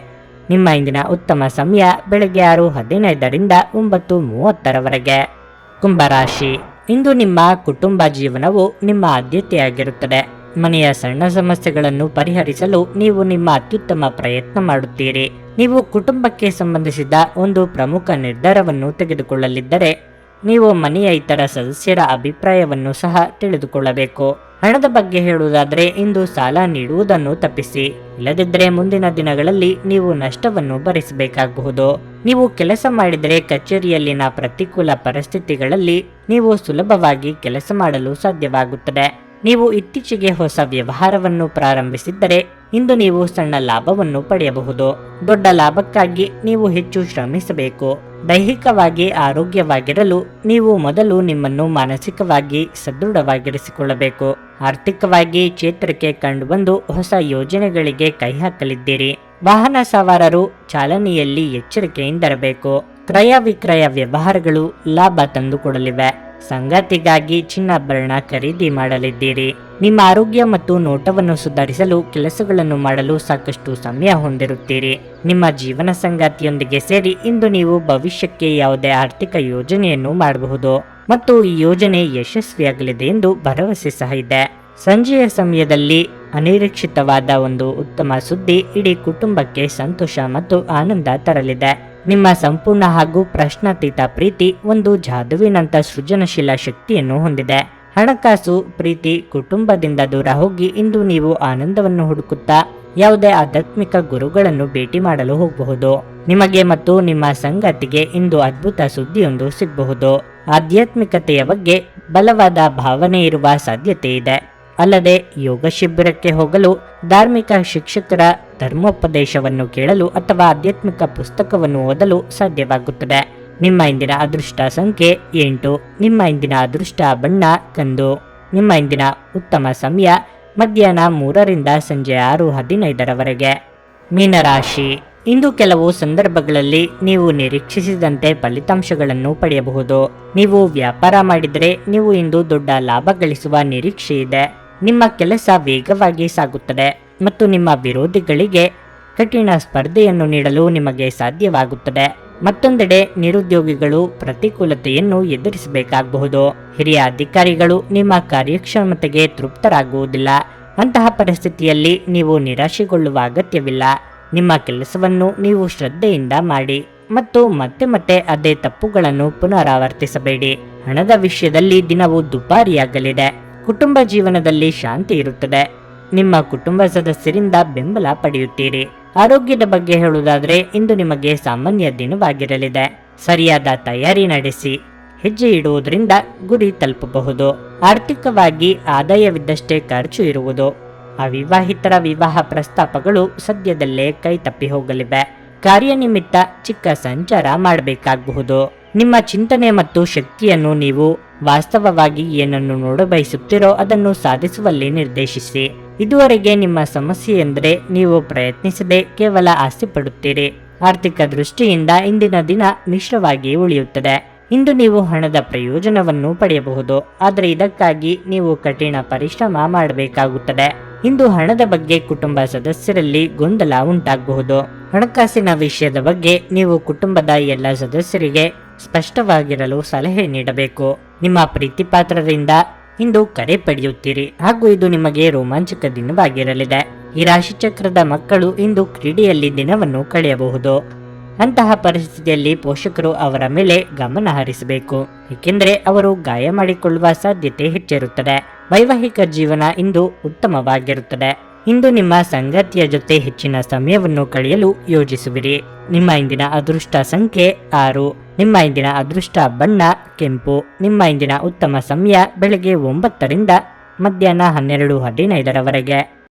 ನಿಮ್ಮ ಇಂದಿನ ಉತ್ತಮ ಸಮಯ ಬೆಳಗ್ಗೆ 6:15ರಿಂದ 9:30ರವರೆಗೆ. ಕುಂಭರಾಶಿ. ಇಂದು ನಿಮ್ಮ ಕುಟುಂಬ ಜೀವನವು ನಿಮ್ಮ ಆದ್ಯತೆಯಾಗಿರುತ್ತದೆ. ಮನೆಯ ಸಣ್ಣ ಸಮಸ್ಯೆಗಳನ್ನು ಪರಿಹರಿಸಲು ನೀವು ನಿಮ್ಮ ಅತ್ಯುತ್ತಮ ಪ್ರಯತ್ನ ಮಾಡುತ್ತೀರಿ. ನೀವು ಕುಟುಂಬಕ್ಕೆ ಸಂಬಂಧಿಸಿದ ಒಂದು ಪ್ರಮುಖ ನಿರ್ಧಾರವನ್ನು ತೆಗೆದುಕೊಳ್ಳಲಿದ್ದರೆ ನೀವು ಮನೆಯ ಇತರ ಸದಸ್ಯರ ಅಭಿಪ್ರಾಯವನ್ನು ಸಹ ತಿಳಿದುಕೊಳ್ಳಬೇಕು. ಹಣದ ಬಗ್ಗೆ ಹೇಳುವುದಾದರೆ ಇಂದು ಸಾಲ ನೀಡುವುದನ್ನು ತಪ್ಪಿಸಿ, ಇಲ್ಲದಿದ್ದರೆ ಮುಂದಿನ ದಿನಗಳಲ್ಲಿ ನೀವು ನಷ್ಟವನ್ನು ಭರಿಸಬೇಕಾಗಬಹುದು. ನೀವು ಕೆಲಸ ಮಾಡಿದರೆ ಕಚೇರಿಯಲ್ಲಿನ ಪ್ರತಿಕೂಲ ಪರಿಸ್ಥಿತಿಗಳಲ್ಲಿ ನೀವು ಸುಲಭವಾಗಿ ಕೆಲಸ ಮಾಡಲು ಸಾಧ್ಯವಾಗುತ್ತದೆ. ನೀವು ಇತ್ತೀಚೆಗೆ ಹೊಸ ವ್ಯವಹಾರವನ್ನು ಪ್ರಾರಂಭಿಸಿದ್ದರೆ ಇಂದು ನೀವು ಸಣ್ಣ ಲಾಭವನ್ನು ಪಡೆಯಬಹುದು. ದೊಡ್ಡ ಲಾಭಕ್ಕಾಗಿ ನೀವು ಹೆಚ್ಚು ಶ್ರಮಿಸಬೇಕು. ದೈಹಿಕವಾಗಿ ಆರೋಗ್ಯವಾಗಿರಲು ನೀವು ಮೊದಲು ನಿಮ್ಮನ್ನು ಮಾನಸಿಕವಾಗಿ ಸದೃಢವಾಗಿರಿಸಿಕೊಳ್ಳಬೇಕು. ಆರ್ಥಿಕವಾಗಿ ಚೇತರಿಕೆ ಕಂಡುಬಂದು ಹೊಸ ಯೋಜನೆಗಳಿಗೆ ಕೈ ಹಾಕಲಿದ್ದೀರಿ. ವಾಹನ ಸವಾರರು ಚಾಲನೆಯಲ್ಲಿ ಎಚ್ಚರಿಕೆಯಿಂದಿರಬೇಕು. ಕ್ರಯ ವಿಕ್ರಯ ವ್ಯವಹಾರಗಳು ಲಾಭ ತಂದುಕೊಡಲಿವೆ. ಸಂಗಾತಿಗಾಗಿ ಚಿನ್ನಾಭರಣ ಖರೀದಿ ಮಾಡಲಿದ್ದೀರಿ. ನಿಮ್ಮ ಆರೋಗ್ಯ ಮತ್ತು ನೋಟವನ್ನು ಸುಧಾರಿಸಲು ಕೆಲಸಗಳನ್ನು ಮಾಡಲು ಸಾಕಷ್ಟು ಸಮಯ ಹೊಂದಿರುತ್ತೀರಿ. ನಿಮ್ಮ ಜೀವನ ಸಂಗಾತಿಯೊಂದಿಗೆ ಸೇರಿ ಇಂದು ನೀವು ಭವಿಷ್ಯಕ್ಕೆ ಯಾವುದೇ ಆರ್ಥಿಕ ಯೋಜನೆಯನ್ನು ಮಾಡಬಹುದು ಮತ್ತು ಈ ಯೋಜನೆ ಯಶಸ್ವಿಯಾಗಲಿದೆ ಎಂದು ಭರವಸೆ ಸಹ ಇದೆ. ಸಂಜೆಯ ಸಮಯದಲ್ಲಿ ಅನಿರೀಕ್ಷಿತವಾದ ಒಂದು ಉತ್ತಮ ಸುದ್ದಿ ಇಡೀ ಕುಟುಂಬಕ್ಕೆ ಸಂತೋಷ ಮತ್ತು ಆನಂದ ತರಲಿದೆ. ನಿಮ್ಮ ಸಂಪೂರ್ಣ ಹಾಗೂ ಪ್ರಶ್ನಾತೀತ ಪ್ರೀತಿ ಒಂದು ಜಾದುವಿನಂತ ಸೃಜನಶೀಲ ಶಕ್ತಿಯನ್ನು ಹೊಂದಿದೆ. ಹಣಕಾಸು, ಪ್ರೀತಿ, ಕುಟುಂಬದಿಂದ ದೂರ ಹೋಗಿ ಇಂದು ನೀವು ಆನಂದವನ್ನು ಹುಡುಕುತ್ತಾ ಯಾವುದೇ ಆಧ್ಯಾತ್ಮಿಕ ಗುರುಗಳನ್ನು ಭೇಟಿ ಮಾಡಲು ಹೋಗಬಹುದು. ನಿಮಗೆ ಮತ್ತು ನಿಮ್ಮ ಸಂಗಾತಿಗೆ ಇಂದು ಅದ್ಭುತ ಸುದ್ದಿಯೊಂದು ಸಿಗಬಹುದು. ಆಧ್ಯಾತ್ಮಿಕತೆಯ ಬಗ್ಗೆ ಬಲವಾದ ಭಾವನೆ ಇರುವ ಸಾಧ್ಯತೆ ಇದೆ. ಅಲ್ಲದೆ ಯೋಗ ಶಿಬಿರಕ್ಕೆ ಹೋಗಲು, ಧಾರ್ಮಿಕ ಶಿಕ್ಷಕರ ಧರ್ಮೋಪದೇಶವನ್ನು ಕೇಳಲು ಅಥವಾ ಆಧ್ಯಾತ್ಮಿಕ ಪುಸ್ತಕವನ್ನು ಓದಲು ಸಾಧ್ಯವಾಗುತ್ತದೆ. ನಿಮ್ಮ ಇಂದಿನ ಅದೃಷ್ಟ ಸಂಖ್ಯೆ 8. ನಿಮ್ಮ ಇಂದಿನ ಅದೃಷ್ಟ ಬಣ್ಣ ಕಂದು. ನಿಮ್ಮ ಇಂದಿನ ಉತ್ತಮ ಸಮಯ ಮಧ್ಯಾಹ್ನ 3ರಿಂದ ಸಂಜೆ 6:15ರವರೆಗೆ. ಮೀನರಾಶಿ. ಇಂದು ಕೆಲವು ಸಂದರ್ಭಗಳಲ್ಲಿ ನೀವು ನಿರೀಕ್ಷಿಸಿದಂತೆ ಫಲಿತಾಂಶಗಳನ್ನು ಪಡೆಯಬಹುದು. ನೀವು ವ್ಯಾಪಾರ ಮಾಡಿದರೆ ನೀವು ಇಂದು ದೊಡ್ಡ ಲಾಭ ಗಳಿಸುವ ನಿರೀಕ್ಷೆ ಇದೆ. ನಿಮ್ಮ ಕೆಲಸ ವೇಗವಾಗಿ ಸಾಗುತ್ತದೆ ಮತ್ತು ನಿಮ್ಮ ವಿರೋಧಿಗಳಿಗೆ ಕಠಿಣ ಸ್ಪರ್ಧೆಯನ್ನು ನೀಡಲು ನಿಮಗೆ ಸಾಧ್ಯವಾಗುತ್ತದೆ. ಮತ್ತೊಂದೆಡೆ ನಿರುದ್ಯೋಗಿಗಳು ಪ್ರತಿಕೂಲತೆಯನ್ನು ಎದುರಿಸಬೇಕಾಗಬಹುದು. ಹಿರಿಯ ಅಧಿಕಾರಿಗಳು ನಿಮ್ಮ ಕಾರ್ಯಕ್ಷಮತೆಗೆ ತೃಪ್ತರಾಗುವುದಿಲ್ಲ. ಅಂತಹ ಪರಿಸ್ಥಿತಿಯಲ್ಲಿ ನೀವು ನಿರಾಶೆಗೊಳ್ಳುವ ಅಗತ್ಯವಿಲ್ಲ. ನಿಮ್ಮ ಕೆಲಸವನ್ನು ನೀವು ಶ್ರದ್ಧೆಯಿಂದ ಮಾಡಿ ಮತ್ತು ಮತ್ತೆ ಮತ್ತೆ ಅದೇ ತಪ್ಪುಗಳನ್ನು ಪುನರಾವರ್ತಿಸಬೇಡಿ. ಹಣದ ವಿಷಯದಲ್ಲಿ ದಿನವು ದುಬಾರಿಯಾಗಲಿದೆ. ಕುಟುಂಬ ಜೀವನದಲ್ಲಿ ಶಾಂತಿ ಇರುತ್ತದೆ. ನಿಮ್ಮ ಕುಟುಂಬ ಸದಸ್ಯರಿಂದ ಬೆಂಬಲ ಪಡೆಯುತ್ತೀರಿ. ಆರೋಗ್ಯದ ಬಗ್ಗೆ ಹೇಳುವುದಾದರೆ ಇಂದು ನಿಮಗೆ ಸಾಮಾನ್ಯ ದಿನವಾಗಿರಲಿದೆ. ಸರಿಯಾದ ತಯಾರಿ ನಡೆಸಿ ಹೆಜ್ಜೆ ಇಡುವುದರಿಂದ ಗುರಿ ತಲುಪಬಹುದು. ಆರ್ಥಿಕವಾಗಿ ಆದಾಯವಿದ್ದಷ್ಟೇ ಖರ್ಚು ಇರುವುದು. ಅವಿವಾಹಿತರ ವಿವಾಹ ಪ್ರಸ್ತಾಪಗಳು ಸದ್ಯದಲ್ಲೇ ಕೈ ತಪ್ಪಿ ಹೋಗಲಿವೆ. ಕಾರ್ಯನಿಮಿತ್ತ ಚಿಕ್ಕ ಸಂಚಾರ ಮಾಡಬೇಕಾಗಬಹುದು. ನಿಮ್ಮ ಚಿಂತನೆ ಮತ್ತು ಶಕ್ತಿಯನ್ನು ನೀವು ವಾಸ್ತವವಾಗಿ ಏನನ್ನು ನೋಡಬಯಸುತ್ತೀರೋ ಅದನ್ನು ಸಾಧಿಸುವಲ್ಲಿ ನಿರ್ದೇಶಿಸಿ. ಇದುವರೆಗೆ ನಿಮ್ಮ ಸಮಸ್ಯೆ ಎಂದರೆ ನೀವು ಪ್ರಯತ್ನಿಸದೆ ಕೇವಲ ಆಸೆ ಪಡುತ್ತೀರಿ. ಆರ್ಥಿಕ ದೃಷ್ಟಿಯಿಂದ ಇಂದಿನ ದಿನ ಮಿಶ್ರವಾಗಿ ಉಳಿಯುತ್ತದೆ. ಇಂದು ನೀವು ಹಣದ ಪ್ರಯೋಜನವನ್ನು ಪಡೆಯಬಹುದು, ಆದರೆ ಇದಕ್ಕಾಗಿ ನೀವು ಕಠಿಣ ಪರಿಶ್ರಮ ಮಾಡಬೇಕಾಗುತ್ತದೆ. ಇಂದು ಹಣದ ಬಗ್ಗೆ ಕುಟುಂಬ ಸದಸ್ಯರಲ್ಲಿ ಗೊಂದಲ ಉಂಟಾಗಬಹುದು. ಹಣಕಾಸಿನ ವಿಷಯದ ಬಗ್ಗೆ ನೀವು ಕುಟುಂಬದ ಎಲ್ಲ ಸದಸ್ಯರಿಗೆ ಸ್ಪಷ್ಟವಾಗಿರಲು ಸಲಹೆ ನೀಡಬೇಕು. ನಿಮ್ಮ ಪ್ರೀತಿ ಪಾತ್ರರಿಂದ ಇಂದು ಕರೆ ಪಡೆಯುತ್ತೀರಿ ಹಾಗೂ ಇದು ನಿಮಗೆ ರೋಮಾಂಚಕ ದಿನವಾಗಿರಲಿದೆ. ಈ ರಾಶಿಚಕ್ರದ ಮಕ್ಕಳು ಇಂದು ಕ್ರೀಡೆಯಲ್ಲಿ ದಿನವನ್ನು ಕಳೆಯಬಹುದು. ಅಂತಹ ಪರಿಸ್ಥಿತಿಯಲ್ಲಿ ಪೋಷಕರು ಅವರ ಮೇಲೆ ಗಮನ ಹರಿಸಬೇಕು, ಏಕೆಂದರೆ ಅವರು ಗಾಯ ಮಾಡಿಕೊಳ್ಳುವ ಸಾಧ್ಯತೆ ಹೆಚ್ಚಿರುತ್ತದೆ. ವೈವಾಹಿಕ ಜೀವನ ಇಂದು ಉತ್ತಮವಾಗಿರುತ್ತದೆ. ಇಂದು ನಿಮ್ಮ ಸಂಗಾತಿಯ ಜೊತೆ ಹೆಚ್ಚಿನ ಸಮಯವನ್ನು ಕಳೆಯಲು ಯೋಜಿಸುವಿರಿ. ನಿಮ್ಮ ಇಂದಿನ ಅದೃಷ್ಟ ಸಂಖ್ಯೆ 6. ನಿಮ್ಮ ಇಂದಿನ ಅದೃಷ್ಟ ಬಣ್ಣ ಕೆಂಪು. ನಿಮ್ಮ ಇಂದಿನ ಉತ್ತಮ ಸಮಯ ಬೆಳಗ್ಗೆ 9 ರಿಂದ ಮಧ್ಯಾಹ್ನ 12:15 ರವರೆಗೆ.